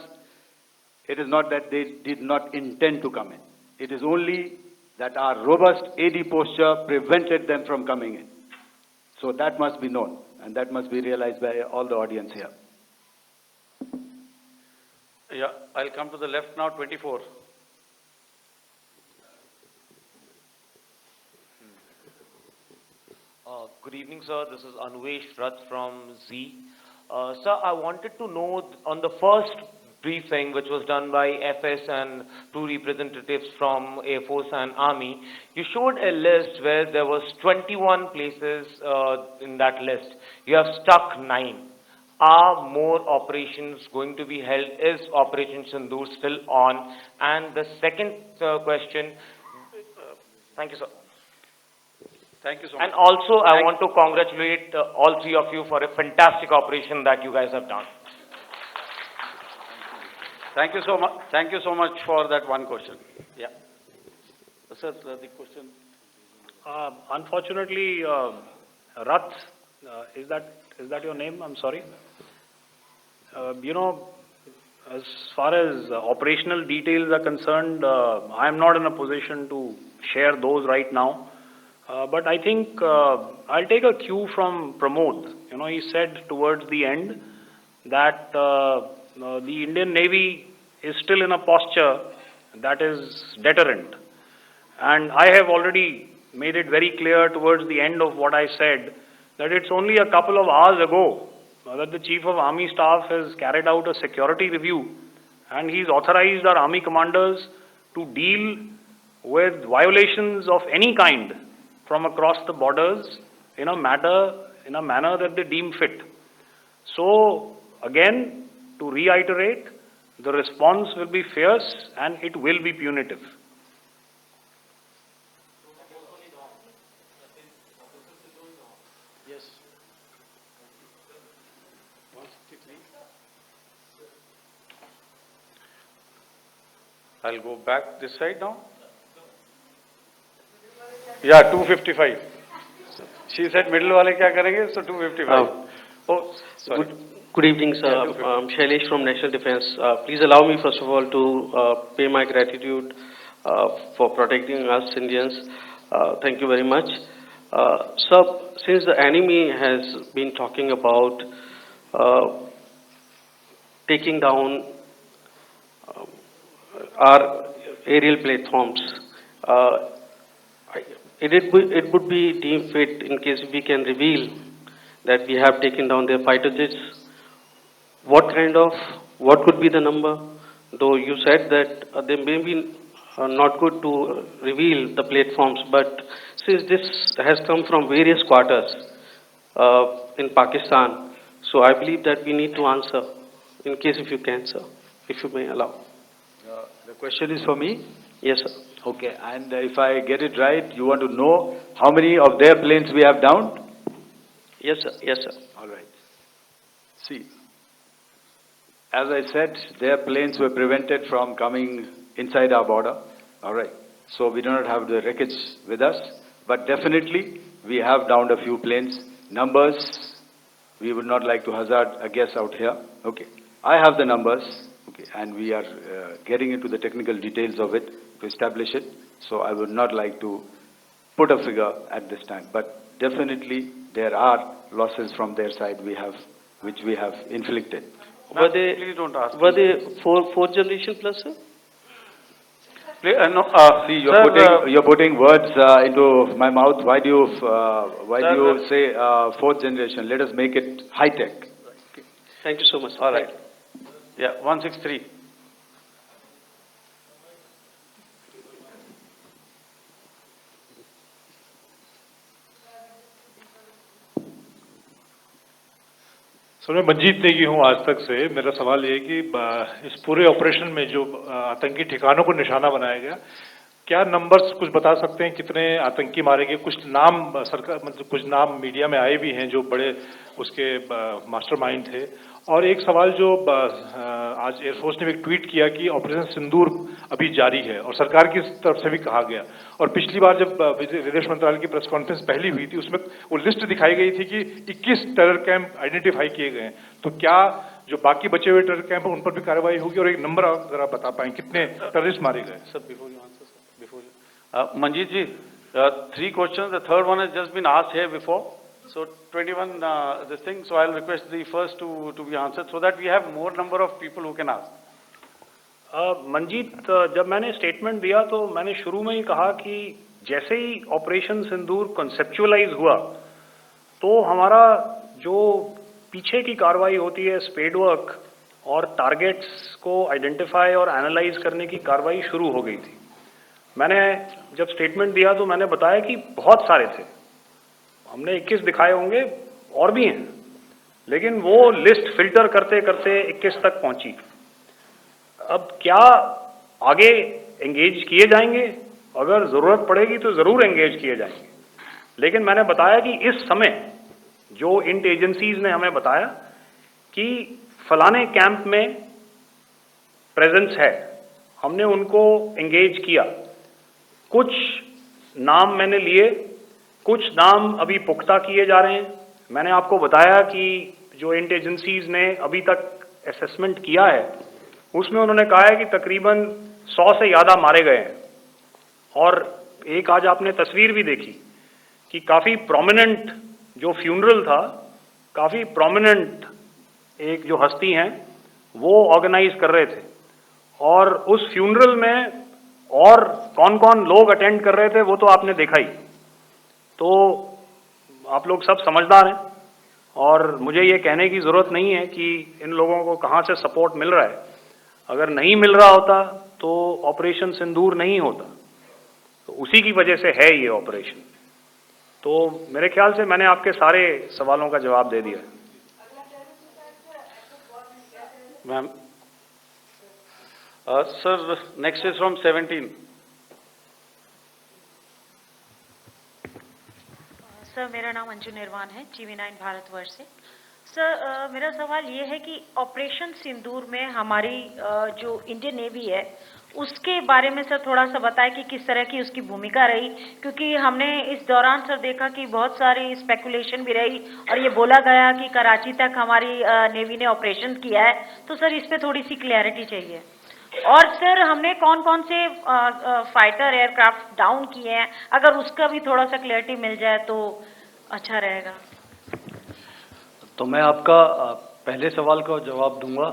It is not that they did not intend to come in. It is only that our robust AD posture prevented them from coming in. So that must be known, and that must be realized by all the audience here. Yeah, I'll come to the left now, 24. Good evening, sir. This is Anvesh Rath from Z. Sir, I wanted to know on the first briefing, which was done by FS and two representatives from Air Force and Army, you showed a list where there was 21 places in that list. You have stuck 9. Are more operations going to be held? Is Operation Sindoor still on? And the second question, thank you, sir. Thank you so much. And also, I want to congratulate all three of you for a fantastic operation that you guys have done. Thank you so much. Thank you so much for that one question. Yeah. Sir, the question. Unfortunately, Rath, is that your name? I'm sorry. You know, as far as operational details are concerned, I am not in a position to share those right now. But I think I'll take a cue from Pramod. You know, he said towards the end that the Indian Navy is still in a posture that is deterrent. And I have already made it very clear towards the end of what I said that it's only a couple of hours ago that the Chief of Army Staff has carried out a security review, and he's authorized our Army commanders to deal with violations of any kind from across the borders in a manner that they deem fit. So, again, to reiterate, the response will be fierce and it will be punitive. Yes. I'll go back this side now. Yeah, 255. She said middle wale kya karenge, so 255. Oh, sorry. Good evening, sir. I'm Shailesh from National Defense. Please allow me, first of all, to pay my gratitude for protecting us Indians. Thank you very much. Sir, since the enemy has been talking about taking down our aerial platforms, it would be deemed fit in case we can reveal that we have taken down their fighter jets. What could be the number? Though you said that they may be not good to reveal the platforms, but since this has come from various quarters in Pakistan, so I believe that we need to answer, in case if you can, sir, if you may allow. The question is for me? Yes, sir. Okay, and if I get it right, you want to know how many of their planes we have downed? Yes, sir. Yes, sir. All right. See, as I said, their planes were prevented from coming inside our border. All right. So we do not have the wreckage with us, but definitely we have downed a few planes. Numbers, we would not like to hazard a guess out here. Okay. I have the numbers. Okay, and we are getting into the technical details of it to establish it. So I would not like to put a figure at this time, but definitely there are losses from their side which we have inflicted. Were they, please don't ask. Were they fourth generation plus, sir? No, See, sir, you're putting words into my mouth. Why do you say fourth generation? Let us make it high tech. Thank you so much. All right. Yeah, 163. Sir मैं मंजीत नेगी हूँ आज तक से। मेरा सवाल ये है कि इस पूरे ऑपरेशन में जो आतंकी ठिकानों को निशाना बनाया गया, क्या नंबर्स कुछ बता सकते हैं, कितने आतंकी मारे गए? कुछ नाम सरकार, मतलब कुछ नाम मीडिया में आए भी हैं जो बड़े उसके मास्टरमाइंड थे। और एक सवाल जो आज एयरफोर्स ने एक ट्वीट किया कि ऑपरेशन सिंदूर अभी जारी है और सरकार की तरफ से भी कहा गया, और पिछली बार जब विदेश मंत्रालय की प्रेस कॉन्फ्रेंस पहली हुई थी उसमें वो लिस्ट दिखाई गई थी कि 21 टेरर कैंप आइडेंटिफाई किए गए हैं। तो क्या जो बाकी बचे हुए टेरर कैंप हैं उन पर भी कार्रवाई होगी? और एक नंबर अगर आप बता पाएं कितने टेररिस्ट मारे गए? Sir, before you answer, sir, before you. Manjeet ji, 3 questions. The third one has just been asked here before. So 21 this thing. So I'll request the first to be answered so that we have more number of people who can ask. Manjeet, जब मैंने statement दिया तो मैंने शुरू में ही कहा कि जैसे ही ऑपरेशन सिंदूर कॉन्सेप्चुअलाइज हुआ तो हमारा जो पीछे की कार्रवाई होती है, स्पेड वर्क और टारगेट्स को आइडेंटिफाई और एनालाइज करने की कार्रवाई शुरू हो गई थी। मैंने जब स्टेटमेंट दिया तो मैंने बताया कि बहुत सारे थे, हमने 21 दिखाए होंगे और भी हैं, लेकिन वो लिस्ट फिल्टर करते करते 21 तक पहुंची। अब क्या आगे एंगेज किए जाएंगे? अगर जरूरत पड़ेगी तो जरूर एंगेज किए जाएंगे, लेकिन मैंने बताया कि इस समय जो इंट एजेंसीज ने हमें बताया कि फलाने कैंप में प्रेजेंस है, हमने उनको एंगेज किया। कुछ नाम मैंने लिए, कुछ नाम अभी पुख्ता किए जा रहे हैं। मैंने आपको बताया कि जो इंट एजेंसीज ने अभी तक असेसमेंट किया है उसमें उन्होंने कहा है कि तकरीबन 100 से ज़्यादा मारे गए हैं। और एक आज आपने तस्वीर भी देखी कि काफ़ी प्रोमिनेंट जो फ्यूनरल था, काफ़ी प्रोमिनेंट एक जो हस्ती हैं वो ऑर्गेनाइज कर रहे थे, और उस फ्यूनरल में और कौन कौन लोग अटेंड कर रहे थे वो तो आपने देखा ही। तो आप लोग सब समझदार हैं और मुझे ये कहने की ज़रूरत नहीं है कि इन लोगों को कहाँ से सपोर्ट मिल रहा है। अगर नहीं मिल रहा होता तो ऑपरेशन सिंदूर नहीं होता, तो उसी की वजह से है ये ऑपरेशन। तो मेरे ख्याल से मैंने आपके सारे सवालों का जवाब दे दिया। Ma'am. Sir, next is from 17. Sir, मेरा नाम अंजू निर्वाण है, TV9 भारतवर्ष से। सर, मेरा सवाल ये है कि ऑपरेशन सिंदूर में हमारी जो इंडियन नेवी है उसके बारे में सर थोड़ा सा बताएं कि किस तरह की उसकी भूमिका रही, क्योंकि हमने इस दौरान सर देखा कि बहुत सारी स्पेकुलेशन भी रही और ये बोला गया कि कराची तक हमारी नेवी ने ऑपरेशन किया है। तो सर इस पे थोड़ी सी क्लैरिटी चाहिए। और सर हमने कौन कौन से फाइटर एयरक्राफ्ट डाउन किए हैं, अगर उसका भी थोड़ा सा क्लैरिटी मिल जाए तो अच्छा रहेगा। तो मैं आपका पहले सवाल का जवाब दूंगा।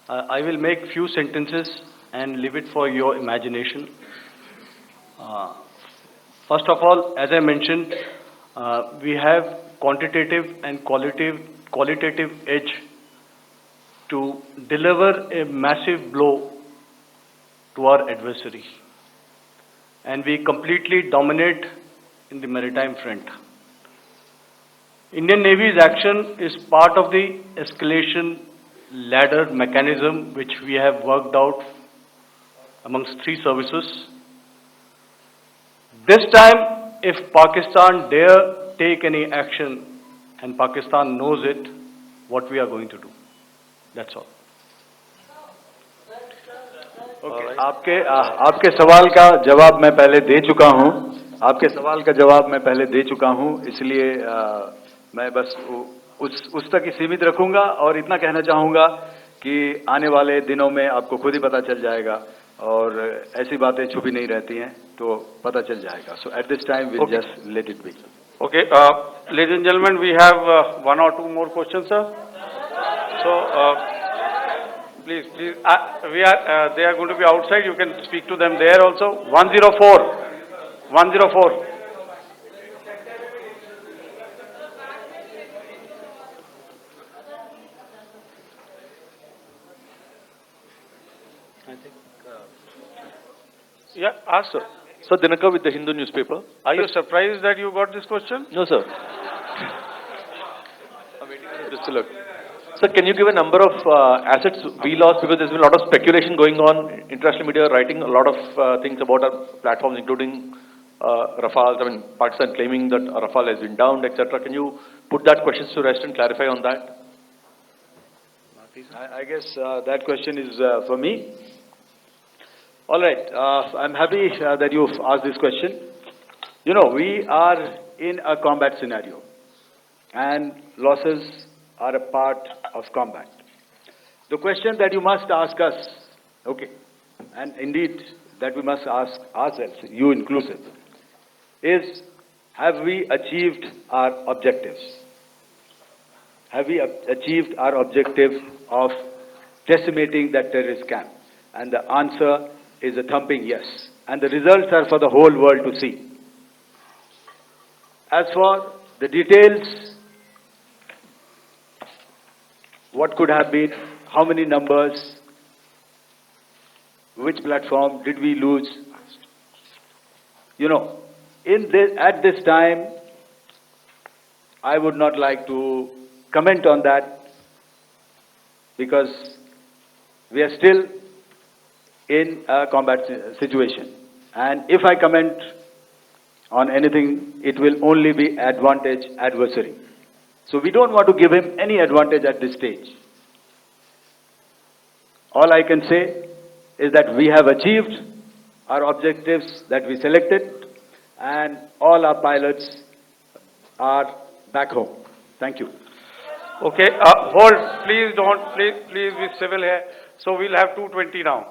I will make few sentences and leave it for your imagination. First of all, as I mentioned, we have quantitative and qualitative edge to deliver a massive blow to our adversary, and we completely dominate in the maritime front. Indian Navy's action is part of the escalation ladder mechanism which we have worked out amongst 3 services. This time, if Pakistan dare take any action, and Pakistan knows it, what we are going to do. That's all. Okay. आपके सवाल का जवाब मैं पहले दे चुका हूं। आपके सवाल का जवाब मैं पहले दे चुका हूं, इसलिए मैं बस उस तक ही सीमित रखूंगा और इतना कहना चाहूंगा कि आने वाले दिनों में आपको खुद ही पता चल जाएगा, और ऐसी बातें छुपी नहीं रहती हैं, तो पता चल जाएगा. So at this time we'll just let it be. Okay, ladies and gentlemen, we have 1 or 2 more questions, sir. So please, they are going to be outside. You can speak to them there also. 104. Yeah, ask sir. Sir, Dinakar with the Hindu newspaper. Are you surprised that you got this question? No, sir. I'm waiting for this to look. Sir, can you give a number of assets we lost, because there's been a lot of speculation going on, international media writing a lot of things about our platforms, including Rafale. I mean, Pakistan claiming that Rafale has been downed, etc. Can you put that question to rest and clarify on that? I guess that question is for me. All right, I'm happy that you've asked this question. You know, we are in a combat scenario, and losses are a part of combat. The question that you must ask us, okay, and indeed that we must ask ourselves, you inclusive, is have we achieved our objectives? Have we achieved our objective of decimating that terrorist camp? And the answer is a thumping yes. And the results are for the whole world to see. As for the details, what could have been, how many numbers, which platform did we lose? You know, at this time, I would not like to comment on that, because we are still in a combat situation. And if I comment on anything, it will only be advantage adversary. So we don't want to give him any advantage at this stage. All I can say is that we have achieved our objectives that we selected, and all our pilots are back home. Thank you. Okay, hold, please don't, please be civil here. So we'll have 220 now.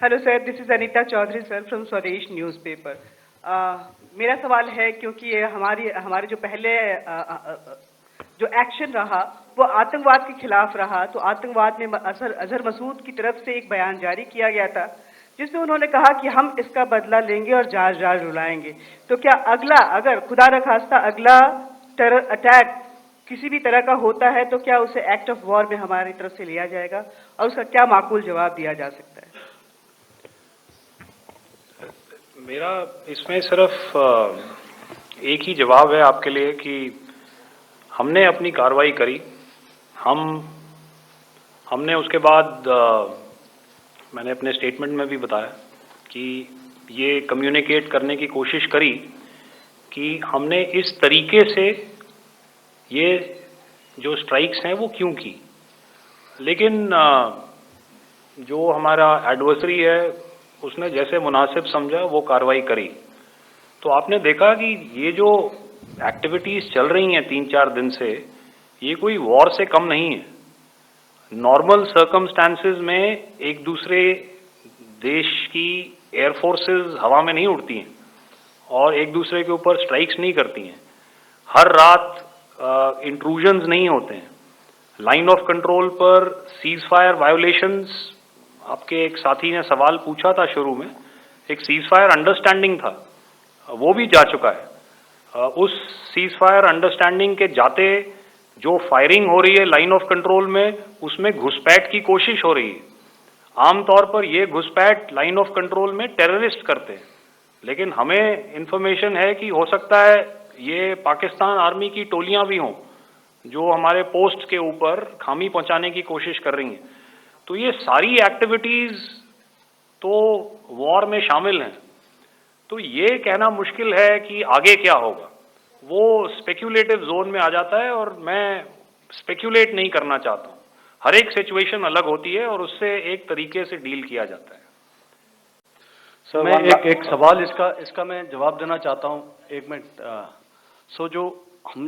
Hello sir, this is Anita Chaudhary sir from Swadesh newspaper. मेरा सवाल है, क्योंकि ये हमारे जो पहले जो action रहा वो आतंकवाद के खिलाफ रहा, तो आतंकवाद में अजहर मसूद की तरफ से एक बयान जारी किया गया था जिसमें उन्होंने कहा कि हम इसका बदला लेंगे और जाज रुलाएंगे। तो क्या अगला, अगर खुदा न खास्ता अगला टेरर अटैक किसी भी तरह का होता है, तो क्या उसे एक्ट ऑफ वॉर में हमारी तरफ से लिया जाएगा और उसका क्या माकूल जवाब दिया जा सकता है? मेरा इसमें सिर्फ एक ही जवाब है आपके लिए कि हमने अपनी कार्रवाई करी। हमने उसके बाद मैंने अपने स्टेटमेंट में भी बताया कि ये कम्युनिकेट करने की कोशिश करी कि हमने इस तरीके से ये जो स्ट्राइक्स हैं वो क्यों की। लेकिन जो हमारा एडवर्सरी है उसने जैसे मुनासिब समझा वो कार्रवाई करी। तो आपने देखा कि ये जो एक्टिविटीज़ चल रही हैं 3-4 दिन से, ये कोई वॉर से कम नहीं है। नॉर्मल सर्कमस्टांसेस में एक दूसरे देश की एयरफोर्सेस हवा में नहीं उड़ती हैं और एक दूसरे के ऊपर स्ट्राइक्स नहीं करती हैं। हर रात इंट्रूजन्स नहीं होते हैं। लाइन ऑफ कंट्रोल पर सीज फायर वायोलेशंस, आपके एक साथी ने सवाल पूछा था शुरू में, एक सीज फायर अंडरस्टैंडिंग था, वो भी जा चुका है। उस सीज फायर अंडरस्टैंडिंग के जाते जो फायरिंग हो रही है लाइन ऑफ कंट्रोल में, उसमें घुसपैठ की कोशिश हो रही है। आमतौर पर ये घुसपैठ लाइन ऑफ कंट्रोल में टेररिस्ट करते हैं, लेकिन हमें इंफॉर्मेशन है कि हो सकता है ये पाकिस्तान आर्मी की टोलियां भी हों जो हमारे पोस्ट के ऊपर खामी पहुंचाने की कोशिश कर रही हैं। तो ये सारी एक्टिविटीज़ तो वॉर में शामिल हैं। तो ये कहना मुश्किल है कि आगे क्या होगा, वो स्पेक्यूलेटिव जोन में आ जाता है और मैं स्पेक्यूलेट नहीं करना चाहता हूँ। हर एक सिचुएशन अलग होती है और उससे एक तरीके से डील किया जाता है। सर मैं एक सवाल इसका मैं जवाब देना चाहता हूँ, 1 मिनट।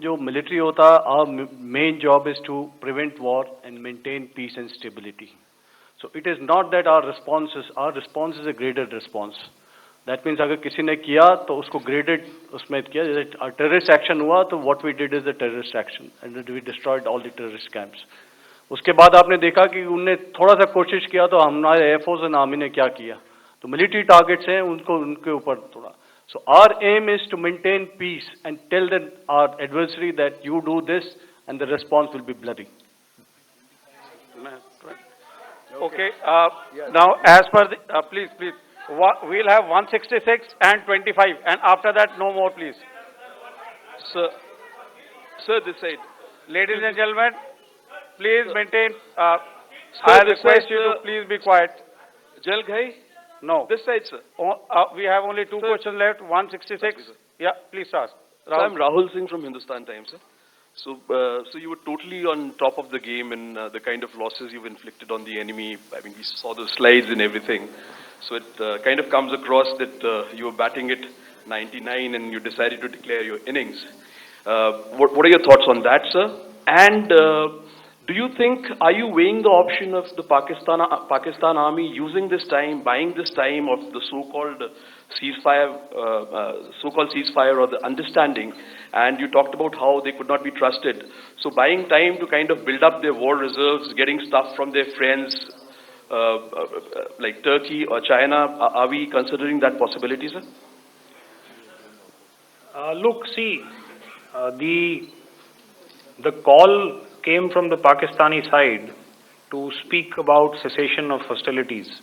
जो मिलिट्री होता है, our main job is to prevent war and maintain peace and stability. So it is not that our response is a graded response. That means अगर किसी ने किया तो उसको ग्रेडेड उसमें किया। जैसे टेररिस्ट एक्शन हुआ तो what we did is the terrorist action and we destroyed all the terrorist camps. उसके बाद आपने देखा कि उनने थोड़ा सा कोशिश किया तो हमारे एयरफोर्स एंड आर्मी ने क्या किया, तो मिलिट्री टारगेट्स हैं उनके ऊपर थोड़ा। So our aim is to maintain peace and tell our adversary that you do this and the response will be bloody. Okay, now as per the, please, we'll have 166 and 25 and after that no more please. Sir, this side. Ladies and gentlemen, please maintain, Sir, I this request side, you to please be quiet. Jal Ghai? No. This side, sir. We have only two questions left, 166. Yeah, please ask. So I'm Rahul Singh from Hindustan Times, sir. So you were totally on top of the game in the kind of losses you've inflicted on the enemy. I mean, we saw the slides and everything. So it kind of comes across that you were batting it 99 and you decided to declare your innings. What are your thoughts on that, sir? And do you think, are you weighing the option of the Pakistan army using this time, buying this time of the so-called ceasefire or the understanding, and you talked about how they could not be trusted. So buying time to kind of build up their war reserves, getting stuff from their friends like Turkey or China, are we considering that possibility, sir? Look, see, the call came from the Pakistani side to speak about cessation of hostilities.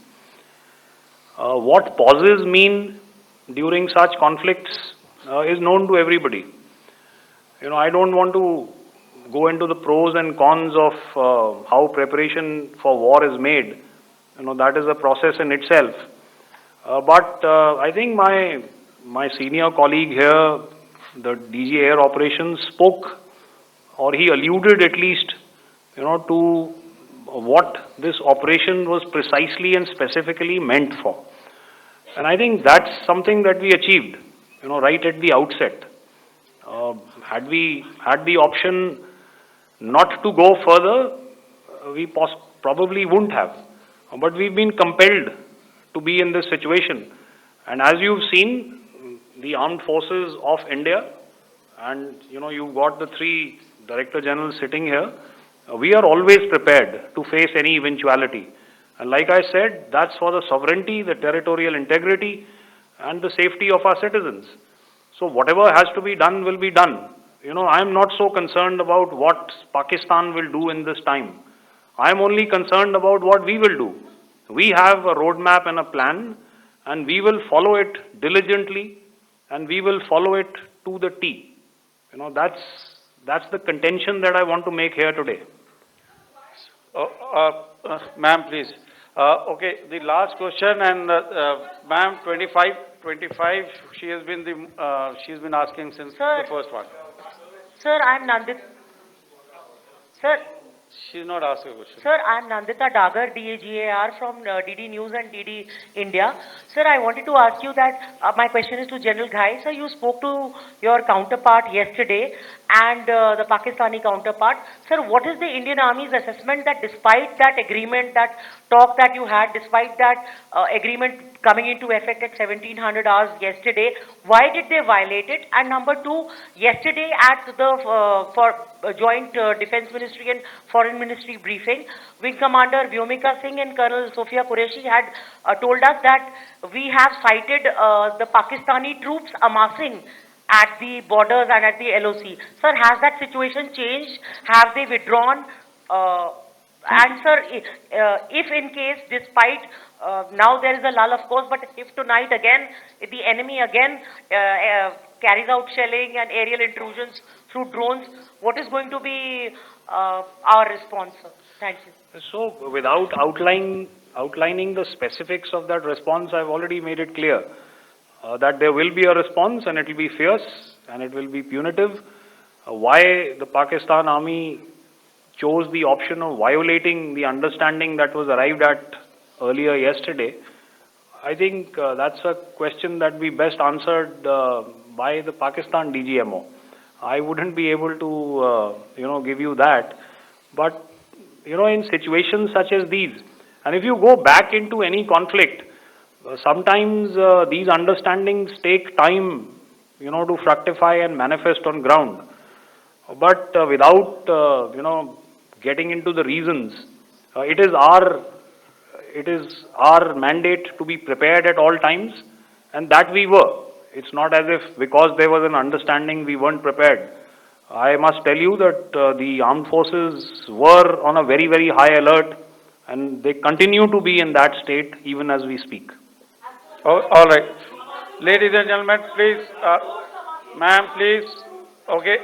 What pauses mean during such conflicts is known to everybody. You know, I don't want to go into the pros and cons of how preparation for war is made. You know, that is a process in itself. But I think my senior colleague here, the DG Air Operations, spoke, or he alluded at least, you know, to what this operation was precisely and specifically meant for. And I think that's something that we achieved, you know, right at the outset. Had we had the option not to go further, we probably wouldn't have. But we've been compelled to be in this situation. And as you've seen, the armed forces of India, and you know, you've got the three Director Generals sitting here, we are always prepared to face any eventuality. And like I said, that's for the sovereignty, the territorial integrity, and the safety of our citizens. So whatever has to be done will be done. You know, I'm not so concerned about what Pakistan will do in this time. I'm only concerned about what we will do. We have a roadmap and a plan, and we will follow it diligently, and we will follow it to the T. You know, that's the contention that I want to make here today. Ma'am, please. Okay, the last question, and ma'am, 25, she has been asking since the first one. Sir, I'm Nandita. Sir. She's not asking a question. Sir, I'm Nandita Dagar, DAGAR from DD News and DD India. Sir, I wanted to ask you that my question is to General Ghai. Sir, you spoke to your counterpart yesterday and the Pakistani counterpart. Sir, what is the Indian Army's assessment that despite that agreement, that talk that you had, despite that agreement coming into effect at 1700 hours yesterday, why did they violate it? And number two, yesterday at the Joint Defense Ministry and Foreign Ministry briefing, Wing Commander Vyomika Singh and Colonel Sophia Qureshi had told us that we have cited the Pakistani troops amassing at the borders and at the LOC. Sir, has that situation changed? Have they withdrawn? And sir, if in case, despite now there is a lull, of course, but if tonight again, if the enemy again carries out shelling and aerial intrusions through drones, what is going to be our response, sir? Thank you. So, without outlining the specifics of that response, I've already made it clear that there will be a response, and it will be fierce and it will be punitive. Why the Pakistan Army chose the option of violating the understanding that was arrived at earlier yesterday, I think that's a question that we best answered by the Pakistan DGMO. I wouldn't be able to, give you that. But, in situations such as these, and if you go back into any conflict, sometimes these understandings take time, to fructify and manifest on ground. But without, getting into the reasons, it is our mandate to be prepared at all times, and that we were. It's not as if because there was an understanding we weren't prepared. I must tell you that the armed forces were on a very, very high alert, and they continue to be in that state even as we speak. Oh, all right. Ladies and gentlemen, please, ma'am, please, Okay,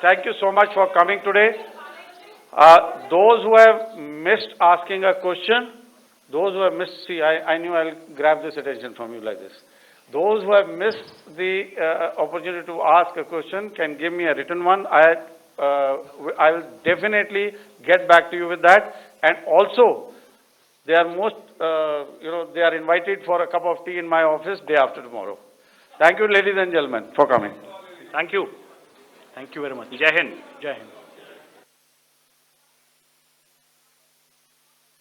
thank you so much for coming today. Those who have missed asking a question, those who have missed, see, I knew I'll grab this attention from you like this. Those who have missed the opportunity to ask a question can give me a written one. I will definitely get back to you with that. And also, they are they are invited for a cup of tea in my office day after tomorrow. Thank you, ladies and gentlemen, for coming. Thank you. Thank you very much. Jai Hind. Jai Hind.